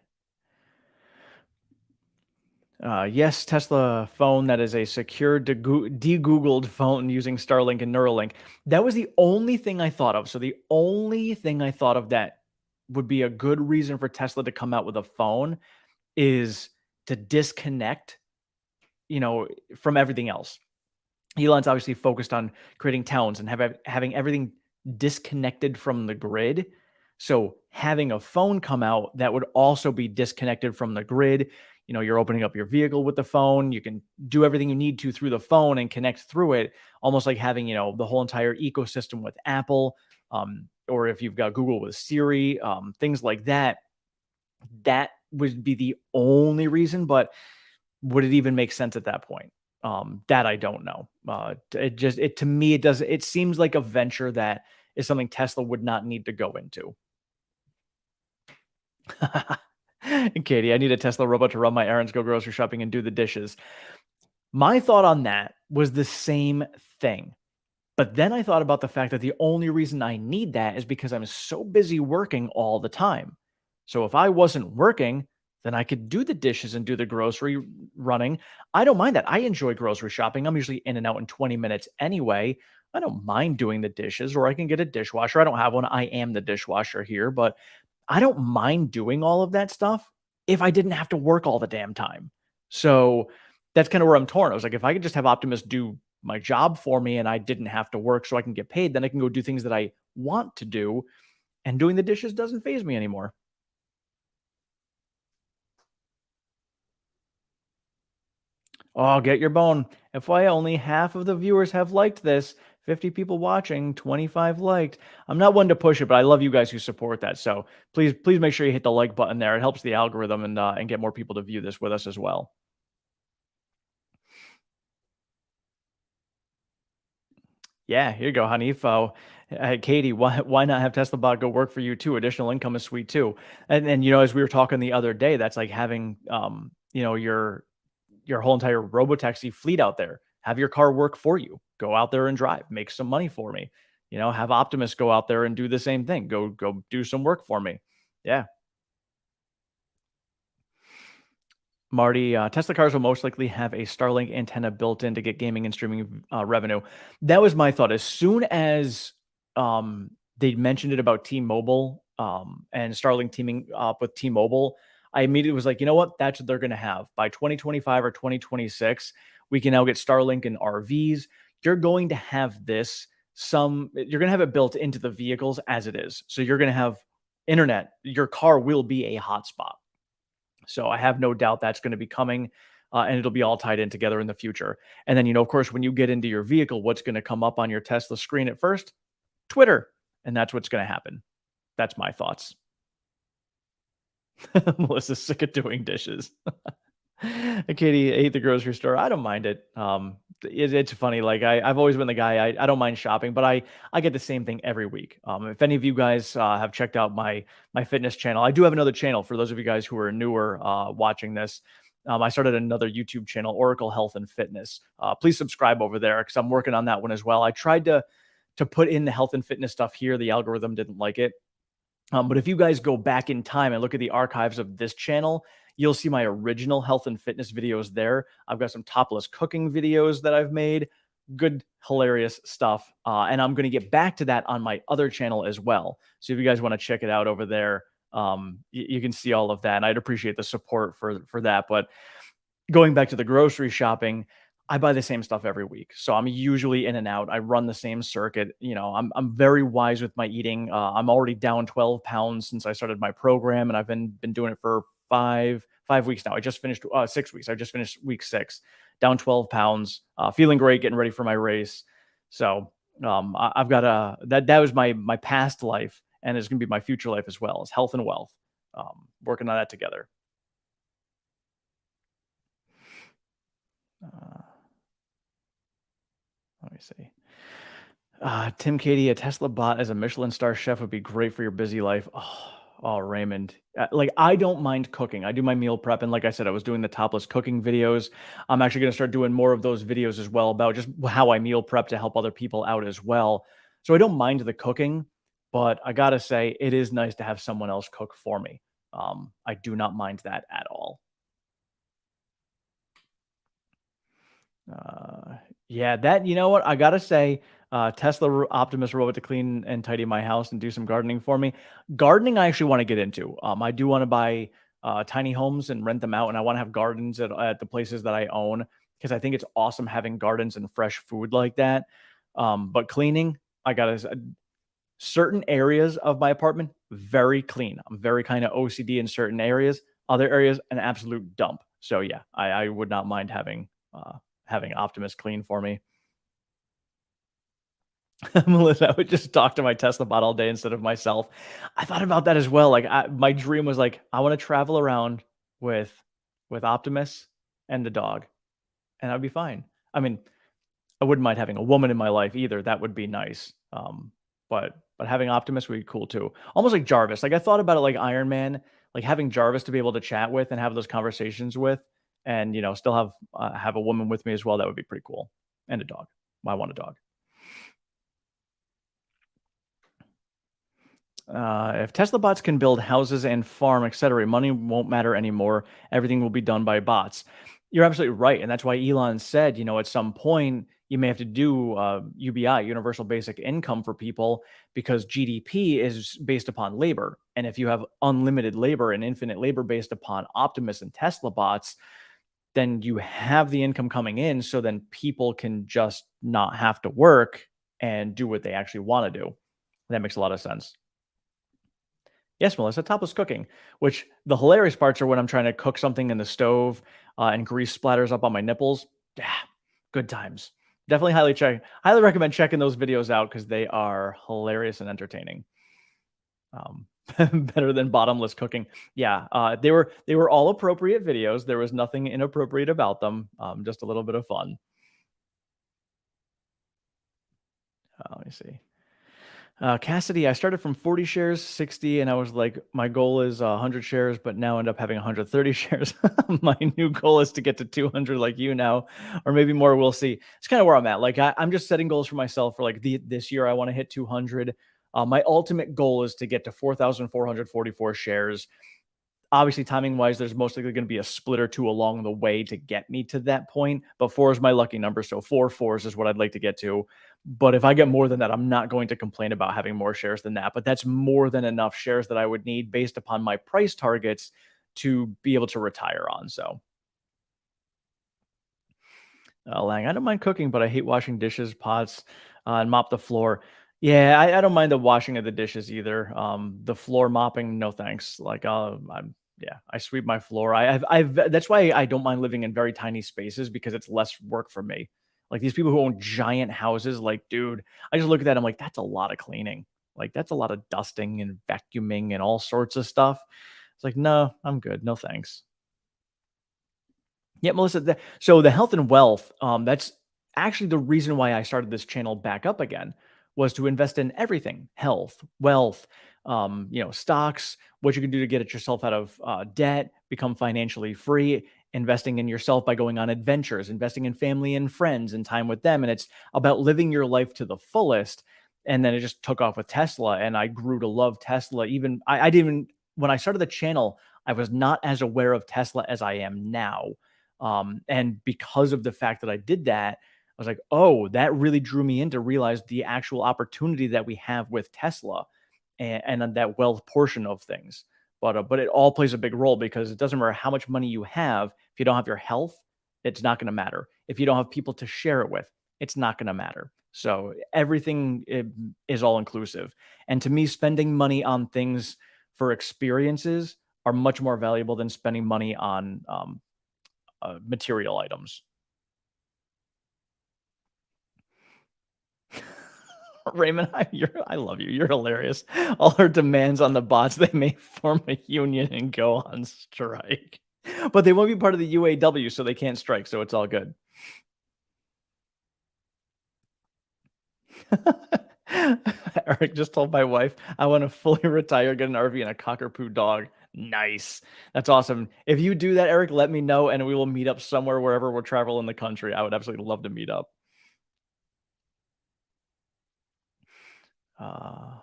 Yes, Tesla phone that is a secure de-googled phone using Starlink and Neuralink. That was the only thing I thought of. So the only thing I thought of that would be a good reason for Tesla to come out with a phone is to disconnect, from everything else. Elon's obviously focused on creating towns and having everything disconnected from the grid. So having a phone come out that would also be disconnected from the grid, you're opening up your vehicle with the phone. You can do everything you need to through the phone and connect through it, almost like having, the whole entire ecosystem with Apple, or if you've got Google with Siri, things like that. That would be the only reason, but would it even make sense at that point? That I don't know. It to me, it seems like a venture that is something Tesla would not need to go into. Katie, I need a Tesla robot to run my errands, go grocery shopping, and do the dishes. My thought on that was the same thing. But then I thought about the fact that the only reason I need that is because I'm so busy working all the time. So if I wasn't working, then I could do the dishes and do the grocery running. I don't mind that. I enjoy grocery shopping. I'm usually in and out in 20 minutes anyway. I don't mind doing the dishes, or I can get a dishwasher. I don't have one. I am the dishwasher here, but I don't mind doing all of that stuff if I didn't have to work all the damn time. So that's kind of where I'm torn. I was like, if I could just have Optimus do my job for me and I didn't have to work so I can get paid, then I can go do things that I want to do. And doing the dishes doesn't phase me anymore. Oh, get your bone. FYI, only half of the viewers have liked this. 50 people watching, 25 liked. I'm not one to push it, but I love you guys who support that. So please make sure you hit the like button there. It helps the algorithm and get more people to view this with us as well. Yeah, here you go, Hanifo. Katie, why not have Tesla Bot go work for you too? Additional income is sweet too. And as we were talking the other day, that's like having your whole entire robotaxi fleet out there. Have your car work for you. Go out there and drive. Make some money for me. Have Optimus go out there and do the same thing. Go do some work for me. Yeah. Marty, Tesla cars will most likely have a Starlink antenna built in to get gaming and streaming revenue. That was my thought. As soon as they mentioned it about T-Mobile and Starlink teaming up with T-Mobile, I immediately was like, you know what? That's what they're going to have by 2025 or 2026. We can now get Starlink in RVs. You're going to have you're going to have it built into the vehicles as it is. So you're going to have internet. Your car will be a hotspot. So I have no doubt that's going to be coming, and it'll be all tied in together in the future. And then, of course, when you get into your vehicle, what's going to come up on your Tesla screen at first? Twitter. And that's what's going to happen. That's my thoughts. Melissa's sick of doing dishes. Katie ate the grocery store. I don't mind it. It's funny. Like I've always been the guy. I don't mind shopping, but I get the same thing every week. If any of you guys have checked out my fitness channel, I do have another channel for those of you guys who are newer watching this. I started another YouTube channel, Oracle Health and Fitness. Please subscribe over there because I'm working on that one as well. I tried to put in the health and fitness stuff here. The algorithm didn't like it. But if you guys go back in time and look at the archives of this channel, you'll see my original health and fitness videos there. I've got some topless cooking videos that I've made. Good, hilarious stuff. And I'm going to get back to that on my other channel as well. So if you guys want to check it out over there, you can see all of that. And I'd appreciate the support for that. But going back to the grocery shopping, I buy the same stuff every week. So I'm usually in and out. I run the same circuit. I'm very wise with my eating. I'm already down 12 pounds since I started my program, and I've been doing it for five weeks now. I just finished 6 weeks. I just finished week 6, down 12 pounds, feeling great, getting ready for my race. So I've got that was my past life, and it's gonna be my future life as well, as health and wealth. Working on that together. Uh, Let me see. Tim Katie, a Tesla bot as a Michelin star chef would be great for your busy life. Oh, Raymond. Like, I don't mind cooking. I do my meal prep. And like I said, I was doing the topless cooking videos. I'm actually going to start doing more of those videos as well about just how I meal prep to help other people out as well. So I don't mind the cooking, but I got to say, it is nice to have someone else cook for me. I do not mind that at all. Uh, yeah, that you know what? I gotta say, Optimus robot to clean and tidy my house and do some gardening for me. Gardening, I actually want to get into. I do want to buy tiny homes and rent them out, and I want to have gardens at the places that I own because I think it's awesome having gardens and fresh food like that. But cleaning, I gotta certain areas of my apartment very clean. I'm very kind of OCD in certain areas. Other areas, an absolute dump. So yeah, I would not mind having Optimus clean for me. Melissa, I would just talk to my Tesla bot all day instead of myself. I thought about that as well. Like my dream was like I want to travel around with Optimus and the dog, and I'd be fine. I mean, I wouldn't mind having a woman in my life either. That would be nice. But having Optimus would be cool too. Almost like Jarvis. Like I thought about it like Iron Man, like having Jarvis to be able to chat with and have those conversations with, and still have a woman with me as well. That would be pretty cool. And a dog. I want a dog. If Tesla bots can build houses and farm, etc., money won't matter anymore. Everything will be done by bots. You're absolutely right, and that's why Elon said, at some point you may have to do UBI, Universal Basic Income, for people because GDP is based upon labor, and if you have unlimited labor and infinite labor based upon Optimus and Tesla bots, then you have the income coming in, so then people can just not have to work and do what they actually want to do. That makes a lot of sense. Yes, Melissa, topless cooking, which the hilarious parts are when I'm trying to cook something in the stove and grease splatters up on my nipples. Yeah, good times. Definitely highly recommend checking those videos out because they are hilarious and entertaining. Um, better than bottomless cooking. Yeah, they were all appropriate videos. There was nothing inappropriate about them. Just a little bit of fun. Let me see. Cassidy, I started from 40 shares, 60, and I was like, my goal is 100 shares, but now end up having 130 shares. My new goal is to get to 200 like you now, or maybe more. We'll see. It's kind of where I'm at. Like I'm just setting goals for myself for like this year. I want to hit 200. My ultimate goal is to get to 4,444 shares. Obviously, timing wise, there's most likely going to be a split or two along the way to get me to that point. But 4 is my lucky number. So 4 4s is what I'd like to get to. But if I get more than that, I'm not going to complain about having more shares than that. But that's more than enough shares that I would need based upon my price targets to be able to retire on. So Lang, I don't mind cooking, but I hate washing dishes, pots, and mop the floor. Yeah, I don't mind the washing of the dishes either. The floor mopping, no thanks. Like, yeah, I sweep my floor. I've that's why I don't mind living in very tiny spaces because it's less work for me. Like these people who own giant houses, like, dude, I just look at that. I'm like, that's a lot of cleaning. Like, that's a lot of dusting and vacuuming and all sorts of stuff. It's like, no, I'm good. No thanks. Yeah, Melissa. So the health and wealth, that's actually the reason why I started this channel back up again was to invest in everything: health, wealth, stocks, what you can do to get it yourself out of debt, become financially free, investing in yourself by going on adventures, investing in family and friends and time with them, and it's about living your life to the fullest. And then it just took off with Tesla, and I grew to love Tesla. Even I didn't even when I started the channel, I was not as aware of Tesla as I am now. And because of the fact that I did that, I was like, oh, that really drew me in to realize the actual opportunity that we have with Tesla and on that wealth portion of things. But it all plays a big role because it doesn't matter how much money you have. If you don't have your health, it's not going to matter. If you don't have people to share it with, it's not going to matter. So everything is all inclusive. And to me, spending money on things for experiences are much more valuable than spending money on material items. Raymond, I love you. You're hilarious. All our demands on the bots, they may form a union and go on strike. But they won't be part of the UAW, so they can't strike. So it's all good. Eric just told my wife, I want to fully retire, get an RV and a cockapoo dog. Nice. That's awesome. If you do that, Eric, let me know and we will meet up somewhere wherever we're traveling in the country. I would absolutely love to meet up. Uh,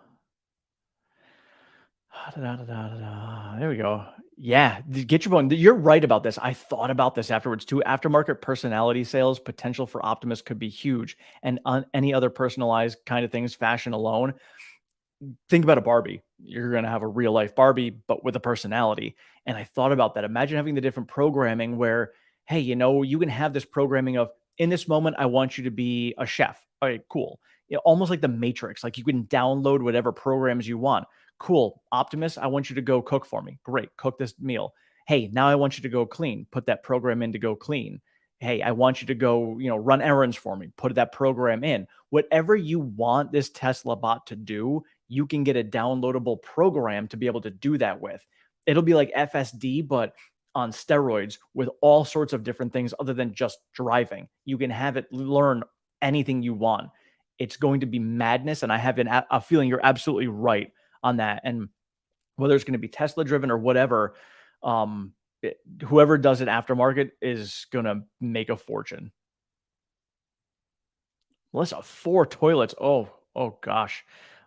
there we go. Yeah, get your point. You're right about this. I thought about this afterwards too. Aftermarket personality sales potential for Optimus could be huge, and on any other personalized kind of things, fashion alone, think about a Barbie. You're going to have a real life Barbie, but with a personality. And I thought about that. Imagine having the different programming where, hey, you can have this programming of, in this moment, I want you to be a chef. All right, cool. Almost like the Matrix. Like you can download whatever programs you want. Cool. Optimus, I want you to go cook for me. Great. Cook this meal. Hey, now I want you to go clean. Put that program in to go clean. Hey, I want you to go, run errands for me. Put that program in. Whatever you want this Tesla bot to do, you can get a downloadable program to be able to do that with. It'll be like FSD, but on steroids with all sorts of different things other than just driving. You can have it learn anything you want. It's going to be madness. And I have a feeling you're absolutely right on that. And whether it's going to be Tesla driven or whatever, um, whoever does it aftermarket is going to make a fortune. Melissa, 4 toilets. Oh gosh.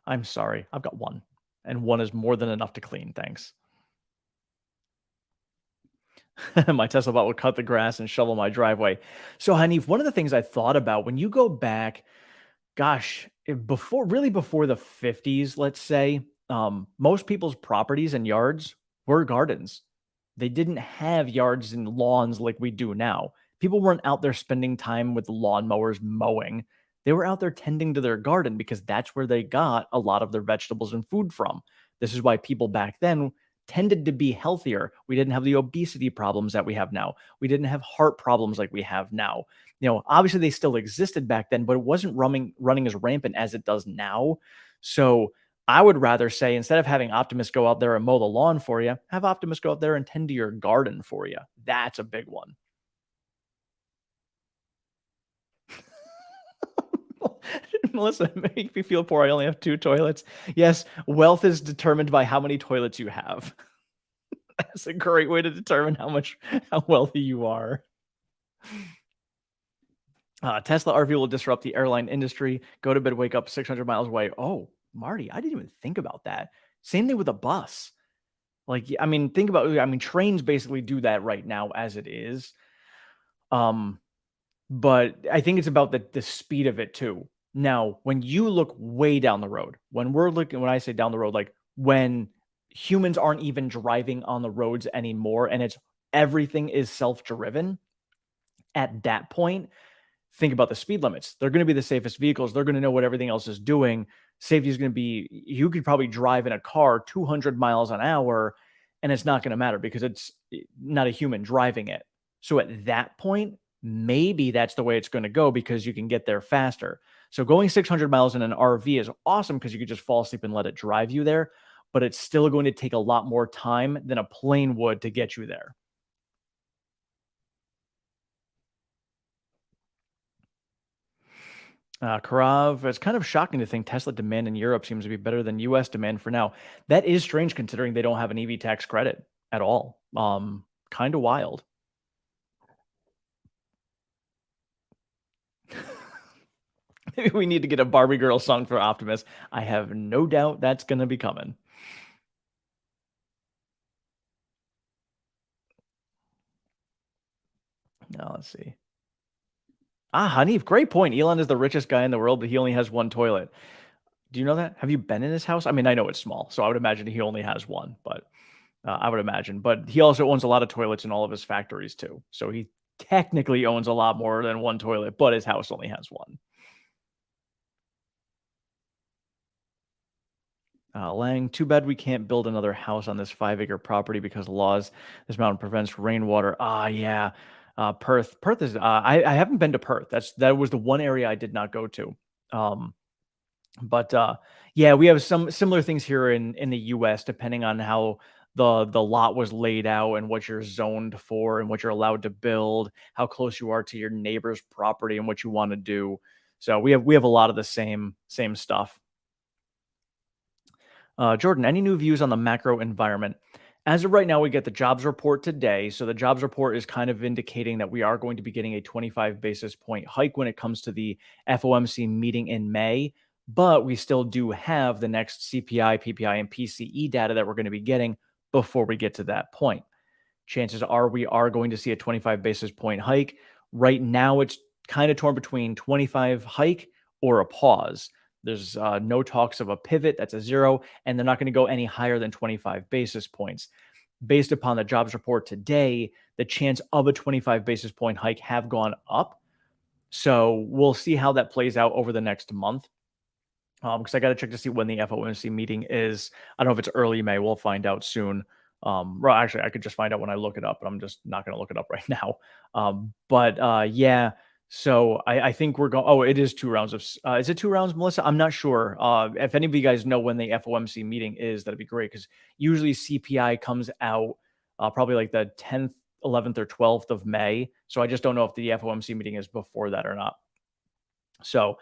I'm sorry. I've got 1, and 1 is more than enough to clean, thanks. My Tesla bot would cut the grass and shovel my driveway. So, Hanif, one of the things I thought about when you go back, gosh, before the 50s, let's say, most people's properties and yards were gardens. They didn't have yards and lawns like we do now. People weren't out there spending time with lawnmowers mowing. They were out there tending to their garden because that's where they got a lot of their vegetables and food from. This is why people back then tended to be healthier. We didn't have the obesity problems that we have now. We didn't have heart problems like we have now. Obviously they still existed back then, but it wasn't running as rampant as it does now. So I would rather say instead of having Optimus go out there and mow the lawn for you, have Optimus go out there and tend to your garden for you. That's a big one. Melissa, make me feel poor. I only have 2 toilets. Yes, wealth is determined by how many toilets you have. That's a great way to determine how wealthy you are. Tesla RV will disrupt the airline industry. Go to bed, wake up 600 miles away. Oh, Marty, I didn't even think about that. Same thing with a bus. Like, I mean, trains basically do that right now as it is. But I think it's about the speed of it too. Now, when you look way down the road, when I say down the road, like when humans aren't even driving on the roads anymore and everything is self-driven, at that point, think about the speed limits. They're going to be the safest vehicles. They're going to know what everything else is doing. Safety is going to be, you could probably drive in a car 200 miles an hour and it's not going to matter because it's not a human driving it. So at that point, maybe that's the way it's going to go because you can get there faster. So going 600 miles in an RV is awesome because you could just fall asleep and let it drive you there, but it's still going to take a lot more time than a plane would to get you there. Karav, it's kind of shocking to think Tesla demand in Europe seems to be better than US demand for now. That is strange considering they don't have an EV tax credit at all. Kind of wild. Maybe we need to get a Barbie girl song for Optimus. I have no doubt that's going to be coming. Now let's see. Ah, Hanif, great point. Elon is the richest guy in the world, but he only has one toilet. Do you know that? Have you been in his house? I mean, I know it's small, so I would imagine he only has one, but I would imagine. But he also owns a lot of toilets in all of his factories too. So he technically owns a lot more than one toilet, but his house only has one. Lang, too bad we can't build another house on this 5-acre property because laws this mountain prevents rainwater. Ah, yeah. Perth. Perth is. I haven't been to Perth. That was the one area I did not go to. Um, but yeah, we have some similar things here in the US, depending on how the lot was laid out and what you're zoned for and what you're allowed to build, how close you are to your neighbor's property and what you want to do. So we have a lot of the same stuff. Jordan, any new views on the macro environment? As of right now, we get the jobs report today. So the jobs report is kind of indicating that we are going to be getting a 25 basis point hike when it comes to the FOMC meeting in May. But we still do have the next CPI, PPI, and PCE data that we're going to be getting before we get to that point. Chances are we are going to see a 25 basis point hike. Right now, it's kind of torn between 25 hike or a pause. There's no talks of a pivot. That's a zero. And they're not going to go any higher than 25 basis points. Based upon the jobs report today, the chance of a 25 basis point hike have gone up. So we'll see how that plays out over the next month. Because I got to check to see when the FOMC meeting is. I don't know if it's early May. We'll find out soon. Well, actually, I could just find out when I look it up, but I'm just not going to look it up right now. But yeah, so I think we're going. Oh, it is 2 rounds of. Is it 2 rounds, Melissa? I'm not sure. If any of you guys know when the FOMC meeting is, that'd be great because usually CPI comes out probably like the 10th, 11th, or 12th of May. So I just don't know if the FOMC meeting is before that or not. So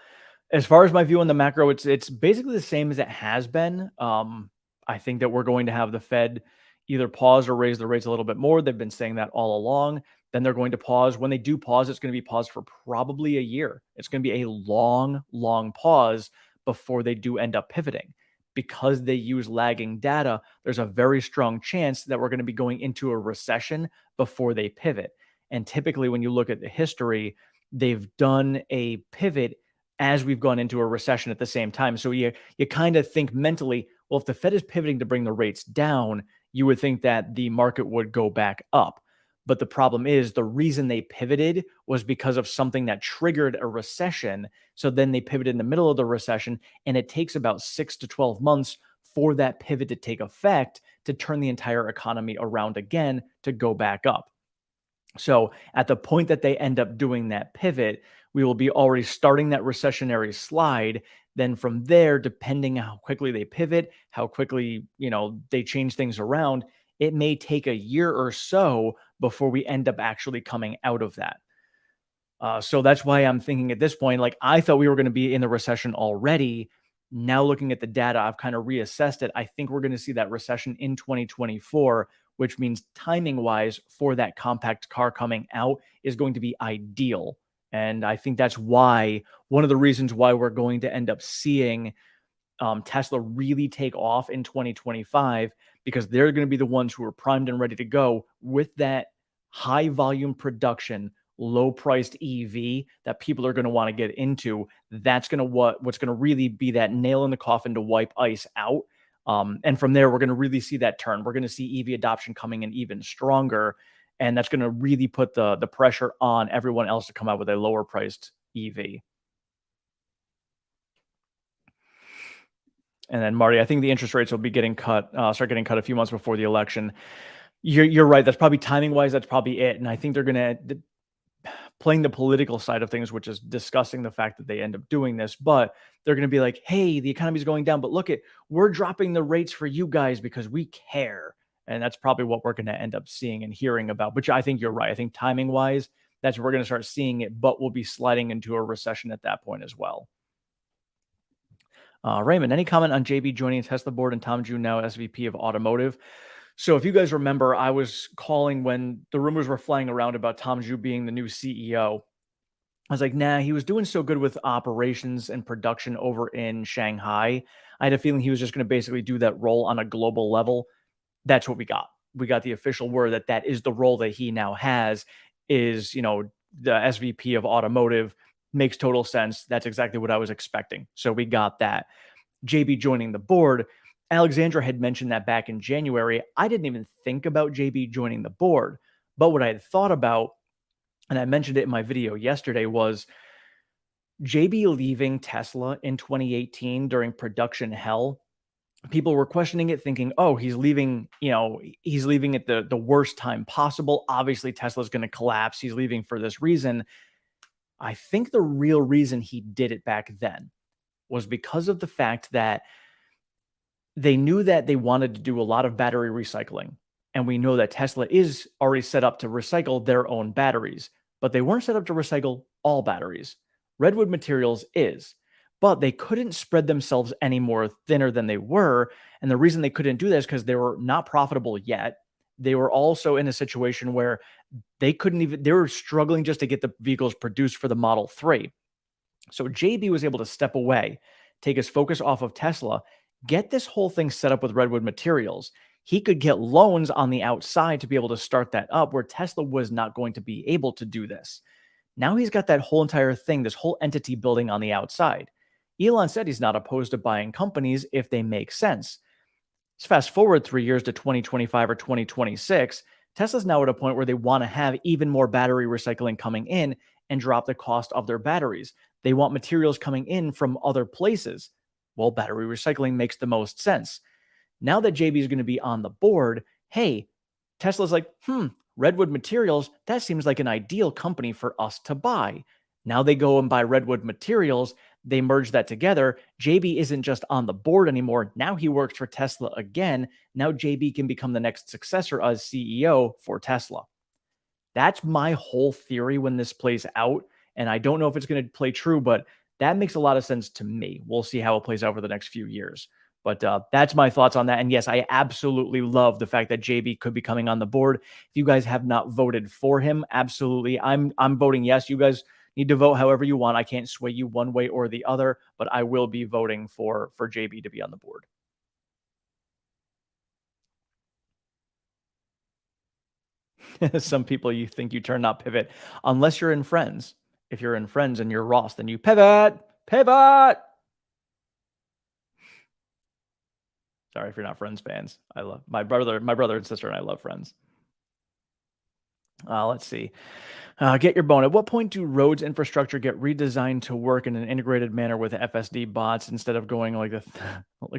as far as my view on the macro, it's basically the same as it has been. I think that we're going to have the Fed either pause or raise the rates a little bit more. They've been saying that all along. Then they're going to pause. When they do pause, it's going to be paused for probably a year. It's going to be a long, long pause before they do end up pivoting. Because they use lagging data, there's a very strong chance that we're going to be going into a recession before they pivot. And typically, when you look at the history, they've done a pivot as we've gone into a recession at the same time. So you kind of think mentally, well, if the Fed is pivoting to bring the rates down, you would think that the market would go back up. But the problem is the reason they pivoted was because of something that triggered a recession. So then they pivoted in the middle of the recession, and it takes about 6 to 12 months for that pivot to take effect to turn the entire economy around again to go back up. So at the point that they end up doing that pivot, we will be already starting that recessionary slide. Then from there, depending how quickly they pivot, how quickly, they change things around, it may take a year or so before we end up actually coming out of that. So that's why I'm thinking at this point, like I thought we were going to be in the recession already. Now looking at the data, I've kind of reassessed it. I think we're going to see that recession in 2024, which means timing wise for that compact car coming out is going to be ideal. And I think that's why one of the reasons why we're going to end up seeing Tesla really take off in 2025 because they're going to be the ones who are primed and ready to go with that high volume production, low priced EV that people are going to want to get into. That's going to what's going to really be that nail in the coffin to wipe ICE out. And from there, we're going to really see that turn. We're going to see EV adoption coming in even stronger, and that's going to really put the pressure on everyone else to come out with a lower priced EV. And then Marty, I think the interest rates will be getting cut, start getting cut a few months before the election. You're right. That's probably timing wise. That's probably it. And I think they're going to playing the political side of things, which is discussing the fact that they end up doing this. But they're going to be like, "Hey, the economy's going down, but look at we're dropping the rates for you guys because we care." And that's probably what we're going to end up seeing and hearing about. But I think you're right. I think timing wise, that's where we're going to start seeing it. But we'll be sliding into a recession at that point as well. Raymond, any comment on JB joining Tesla board and Tom June now SVP of automotive? So if you guys remember, I was calling when the rumors were flying around about Tom Zhu being the new CEO. I was like, nah, he was doing so good with operations and production over in Shanghai. I had a feeling he was just going to basically do that role on a global level. That's what we got. We got the official word that that is the role that he now has. is, the SVP of automotive. Makes total sense. That's exactly what I was expecting. So we got that. JB joining the board. Alexandra had mentioned that back in January. I didn't even think about JB joining the board. But what I had thought about, and I mentioned it in my video yesterday, was JB leaving Tesla in 2018 during production hell. People were questioning it, thinking, oh, he's leaving, he's leaving at the worst time possible. Obviously, Tesla's going to collapse. He's leaving for this reason. I think the real reason he did it back then was because of the fact that they knew that they wanted to do a lot of battery recycling. And we know that Tesla is already set up to recycle their own batteries, but they weren't set up to recycle all batteries. Redwood Materials is, but they couldn't spread themselves any more thinner than they were. And the reason they couldn't do that is because they were not profitable yet. They were also in a situation where they were struggling just to get the vehicles produced for the Model 3. So JB was able to step away, take his focus off of Tesla, get this whole thing set up with Redwood Materials. He could get loans on the outside to be able to start that up, where Tesla was not going to be able to do this. Now he's got that whole entire thing, this whole entity building on the outside. Elon said he's not opposed to buying companies if they make sense. Let's fast forward 3 years to 2025 or 2026. Tesla's now at a point where they want to have even more battery recycling coming in and drop the cost of their batteries. They want materials coming in from other places. Well, battery recycling makes the most sense. Now that JB is going to be on the board, hey, Tesla's like, Redwood Materials, that seems like an ideal company for us to buy. Now they go and buy Redwood Materials. They merge that together. JB isn't just on the board anymore. Now he works for Tesla again. Now JB can become the next successor as CEO for Tesla. That's my whole theory when this plays out. And I don't know if it's going to play true, but that makes a lot of sense to me. We'll see how it plays out over the next few years. But that's my thoughts on that. And yes, I absolutely love the fact that JB could be coming on the board. If you guys have not voted for him, absolutely, I'm voting yes. You guys need to vote however you want. I can't sway you one way or the other, but I will be voting for JB to be on the board. Some people, you think you turn, not pivot, unless you're in Friends. If you're in Friends and you're Ross, then you pivot. Sorry if you're not Friends fans. I love my brother and sister, and I love Friends. Let's see. Get your bone. At what point do roads infrastructure get redesigned to work in an integrated manner with FSD bots instead of going like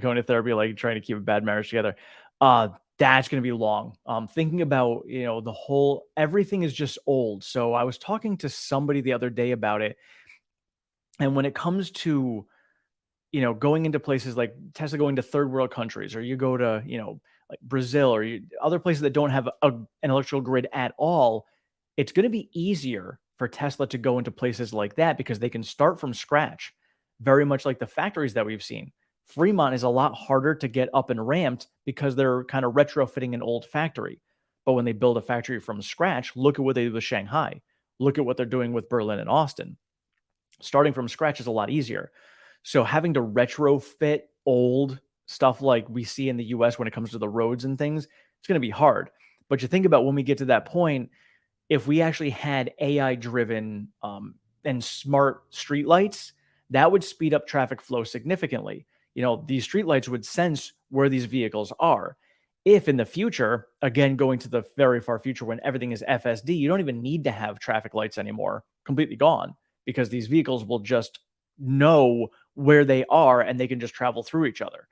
going to therapy, like trying to keep a bad marriage together? That's going to be long. Thinking about, the whole, everything is just old. So I was talking to somebody the other day about it. And when it comes to, going into places like Tesla, going to third world countries, or you go to, like Brazil, or other places that don't have an electrical grid at all, it's going to be easier for Tesla to go into places like that because they can start from scratch, very much like the factories that we've seen. Fremont is a lot harder to get up and ramped because they're kind of retrofitting an old factory. But when they build a factory from scratch, look at what they do with Shanghai. Look at what they're doing with Berlin and Austin. Starting from scratch is a lot easier. So having to retrofit old stuff like we see in the US when it comes to the roads and things, it's going to be hard. But you think about when we get to that point, if we actually had AI driven and smart streetlights, that would speed up traffic flow significantly. These streetlights would sense where these vehicles are. If in the future, again, going to the very far future when everything is FSD, you don't even need to have traffic lights anymore, completely gone, because these vehicles will just know where they are and they can just travel through each other.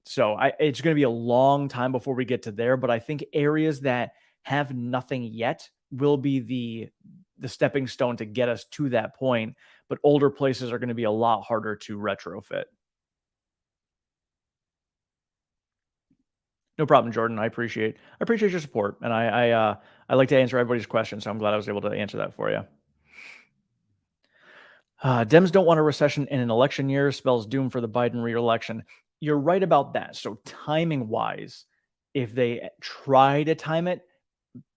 So it's going to be a long time before we get to there, but I think areas that have nothing yet will be the stepping stone to get us to that point. But older places are going to be a lot harder to retrofit. No problem, Jordan. I appreciate your support, and I like to answer everybody's questions, so I'm glad I was able to answer that for you. Dems don't want a recession in an election year, spells doom for the Biden re-election. You're right about that. So timing wise, if they try to time it,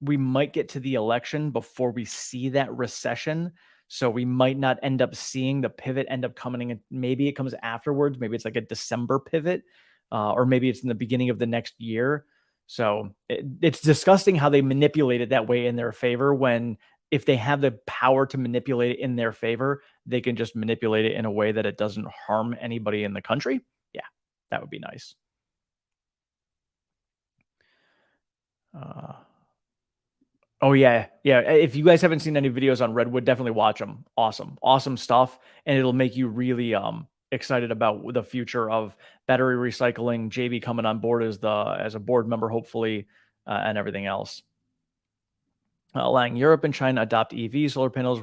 we might get to the election before we see that recession. So we might not end up seeing the pivot end up coming in. Maybe it comes afterwards. Maybe it's like a December pivot, or maybe it's in the beginning of the next year. So it's disgusting how they manipulate it that way in their favor when if they have the power to manipulate it in their favor, they can just manipulate it in a way that it doesn't harm anybody in the country. Yeah, that would be nice. Uh, oh yeah, yeah. If you guys haven't seen any videos on Redwood, definitely watch them. Awesome, awesome stuff, and it'll make you really excited about the future of battery recycling. JB coming on board as a board member, hopefully, and everything else. Allowing Europe and China adopt EV, solar panels,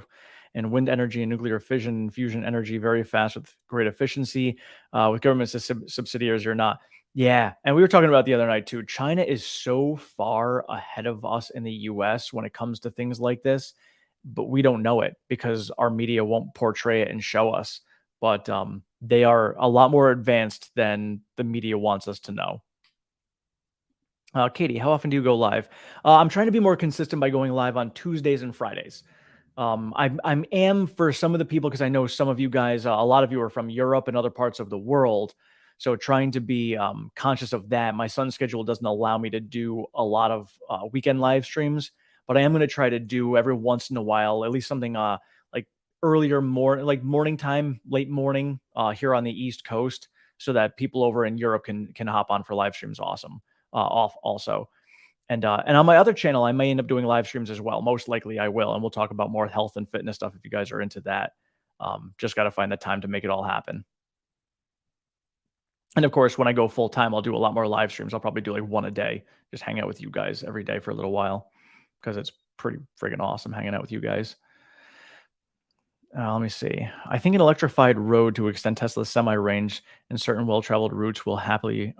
and wind energy and nuclear fission and fusion energy very fast with great efficiency. With government subsidiaries or not. Yeah. And we were talking about the other night too. China is so far ahead of us in the US when it comes to things like this, but we don't know it because our media won't portray it and show us. But they are a lot more advanced than the media wants us to know. Katie, how often do you go live? I'm trying to be more consistent by going live on Tuesdays and Fridays. I'm for some of the people because I know some of you guys, a lot of you are from Europe and other parts of the world. So trying to be conscious of that. My son's schedule doesn't allow me to do a lot of weekend live streams, but I am going to try to do every once in a while, at least something like like morning time, late morning here on the East Coast, so that people over in Europe can hop on for live streams. Awesome. Off also. And on my other channel, I may end up doing live streams as well. Most likely I will. And we'll talk about more health and fitness stuff if you guys are into that. Just got to find the time to make it all happen. And of course, when I go full time, I'll do a lot more live streams. I'll probably do like one a day, just hang out with you guys every day for a little while because it's pretty friggin' awesome hanging out with you guys. Let me see. I think an electrified road to extend Tesla's semi range and certain well traveled routes will happily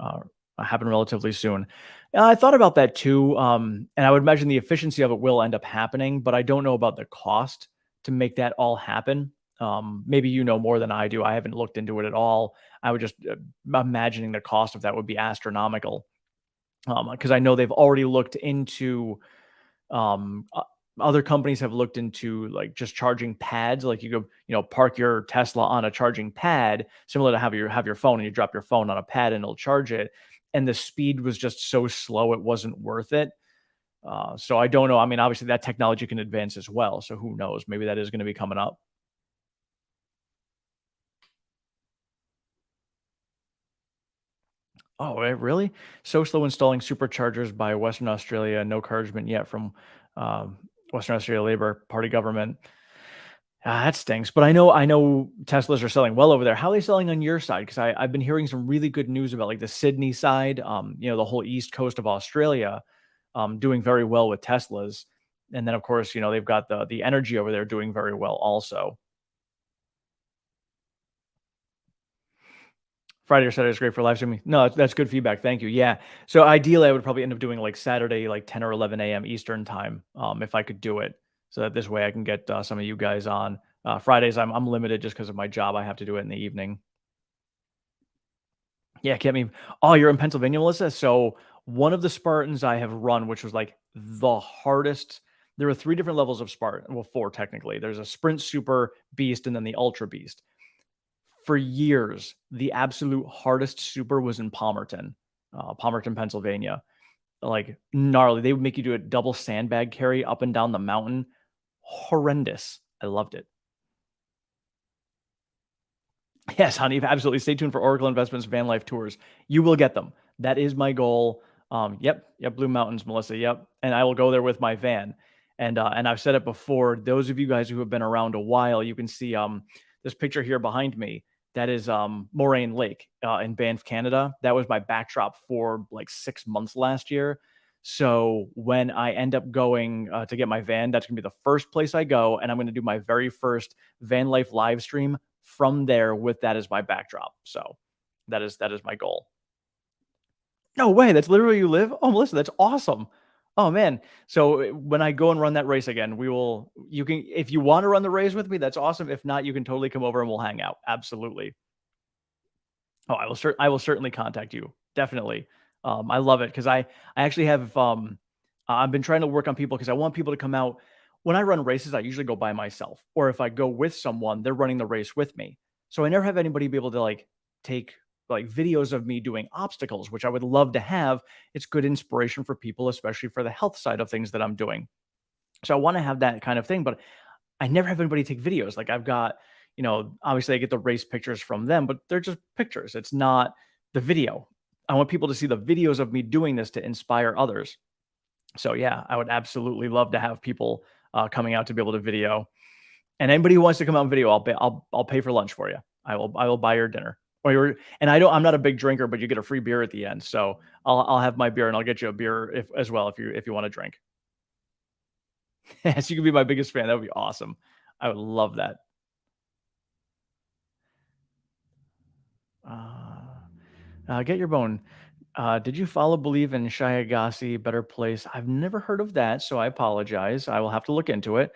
happen relatively soon. I thought about that too. And I would imagine the efficiency of it will end up happening, but I don't know about the cost to make that all happen. Maybe you know more than I do. I haven't looked into it at all. I would just imagining the cost of that would be astronomical because I know they've already looked into um, o other companies have looked into, like, just charging pads, like, you go, park your Tesla on a charging pad, similar to have your phone, and you drop your phone on a pad, and it'll charge it, and the speed was just so slow, it wasn't worth it. So I don't know. I mean, obviously, that technology can advance as well, so who knows? Maybe that is gonna be coming up. Oh, really? So slow installing superchargers by Western Australia, no encouragement yet from, Western Australia Labor Party government. That stinks. But I know Teslas are selling well over there. How are they selling on your side? Because I've been hearing some really good news about like the Sydney side, the whole east coast of Australia, doing very well with Teslas. And then of course, they've got the energy over there doing very well also. Friday or Saturday is great for live streaming. No, that's good feedback. Thank you. Yeah. So ideally, I would probably end up doing like Saturday, like 10 or 11 a.m. Eastern time, if I could do it, so that this way I can get some of you guys on. Fridays, I'm limited just because of my job. I have to do it in the evening. Yeah, get me. Oh, you're in Pennsylvania, Melissa. So one of the Spartans I have run, which was like the hardest. There were three different levels of Spartan. Well, four technically. There's a Sprint Super Beast and then the Ultra Beast. For years, the absolute hardest super was in Palmerton, Pennsylvania. Like gnarly. They would make you do a double sandbag carry up and down the mountain. Horrendous. I loved it. Yes, honey, absolutely. Stay tuned for Oracle Investments van life tours. You will get them. That is my goal. Yep, Blue Mountains, Melissa. Yep, and I will go there with my van. And I've said it before. Those of you guys who have been around a while, you can see this picture here behind me. That is Moraine Lake in Banff, Canada. That was my backdrop for like 6 months last year. So when I end up going to get my van, that's gonna be the first place I go, and I'm gonna do my very first van life live stream from there with that as my backdrop. So that is my goal. No way, that's literally where you live? Oh, Melissa, that's awesome. Oh, man. So, when I go and run that race again, you can if you wanna run the race with me, that's awesome. If not, you can totally come over and we'll hang out. Absolutely. Oh, I will certainly contact you. Definitely. I love it because I actually have, I've been trying to work on people because I want people to come out. When I run races, I usually go by myself, or if I go with someone, they're running the race with me. So I never have anybody be able to like take like videos of me doing obstacles, which I would love to have. It's good inspiration for people, especially for the health side of things that I'm doing. So I want to have that kind of thing, but I never have anybody take videos. Like I've got, obviously I get the race pictures from them, but they're just pictures. It's not the video. I want people to see the videos of me doing this to inspire others. So yeah, I would absolutely love to have people coming out to be able to video. And anybody who wants to come out and video, I'll pay for lunch for you. I will buy your dinner. And I'm not a big drinker, but you get a free beer at the end. So I'll have my beer and I'll get you a beer as well if you want to drink. Yes, you can be my biggest fan. That would be awesome. I would love that. Uh, get your bone. Did you follow Believe in Shai Agassi, Better Place? I've never heard of that, so I apologize. I will have to look into it.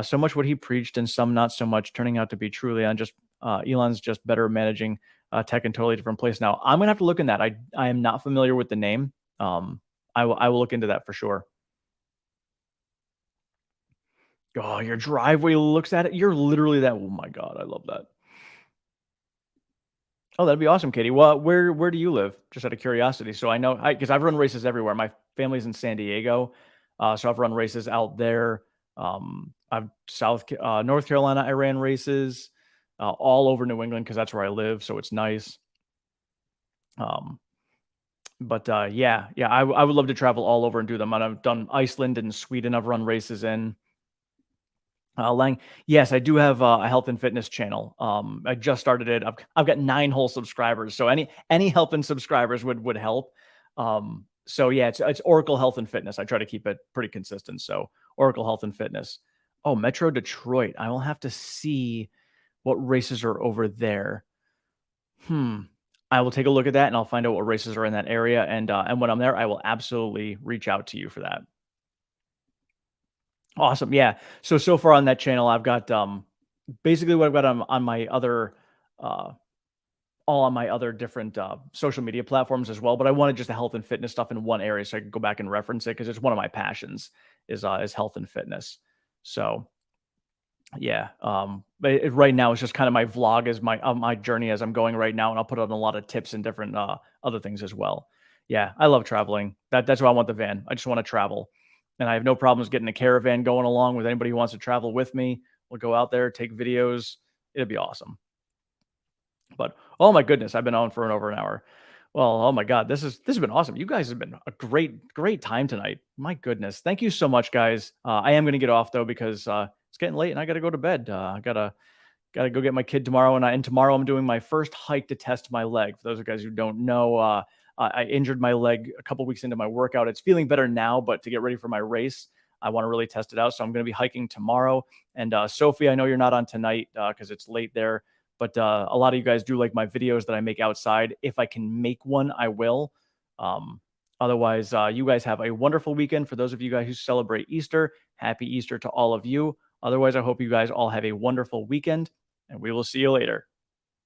So much what he preached and some not so much, turning out to be truly on just Elon's just better managing tech in totally different place now. I'm gonna have to look in that. I am not familiar with the name. I will look into that for sure. Oh, your driveway looks at it. You're literally that. Oh my god, I love that. Oh, that'd be awesome, Katie. Well, where do you live? Just out of curiosity. So I know because I've run races everywhere. My family's in San Diego, so I've run races out there. I've North Carolina. I ran races all over New England because that's where I live. So it's nice. Um, but yeah, yeah, I would love to travel all over and do them. And I've done Iceland and Sweden. I've run races in. Lang, yes, I do have a health and fitness channel. I just started it. I've got 9 whole subscribers, so any help and subscribers would help. So yeah, it's Oracle Health and Fitness. I try to keep it pretty consistent. So Oracle Health and Fitness. Oh, Metro Detroit. I will have to see what races are over there. Hmm. I will take a look at that and I'll find out what races are in that area. And when I'm there, I will absolutely reach out to you for that. Awesome. Yeah. So far on that channel, I've got basically what I've got on my other uh all on my other different social media platforms as well. But I wanted just the health and fitness stuff in one area so I could go back and reference it because it's one of my passions is health and fitness. So yeah, but right now it's just kind of my vlog is my journey as I'm going right now, and I'll put on a lot of tips and different other things as well. Yeah, I love traveling. That's why I want the van. I just want to travel, and I have no problems getting a caravan going along with anybody who wants to travel with me. We'll go out there, take videos. It'll be awesome. But oh my goodness, I've been on for over an hour. Well, oh my god, this has been awesome. You guys have been a great time tonight. My goodness, thank you so much, guys. I am going to get off though because it's getting late and I got to go to bed. I gotta go get my kid tomorrow, and tomorrow I'm doing my first hike to test my leg. For those of you guys who don't know, I injured my leg a couple weeks into my workout. It's feeling better now, but to get ready for my race, I want to really test it out. So I'm going to be hiking tomorrow. And Sophie, I know you're not on tonight because it's late there, but a lot of you guys do like my videos that I make outside. If I can make one, I will. Otherwise, you guys have a wonderful weekend. For those of you guys who celebrate Easter, happy Easter to all of you. Otherwise, I hope you guys all have a wonderful weekend, and we will see you later.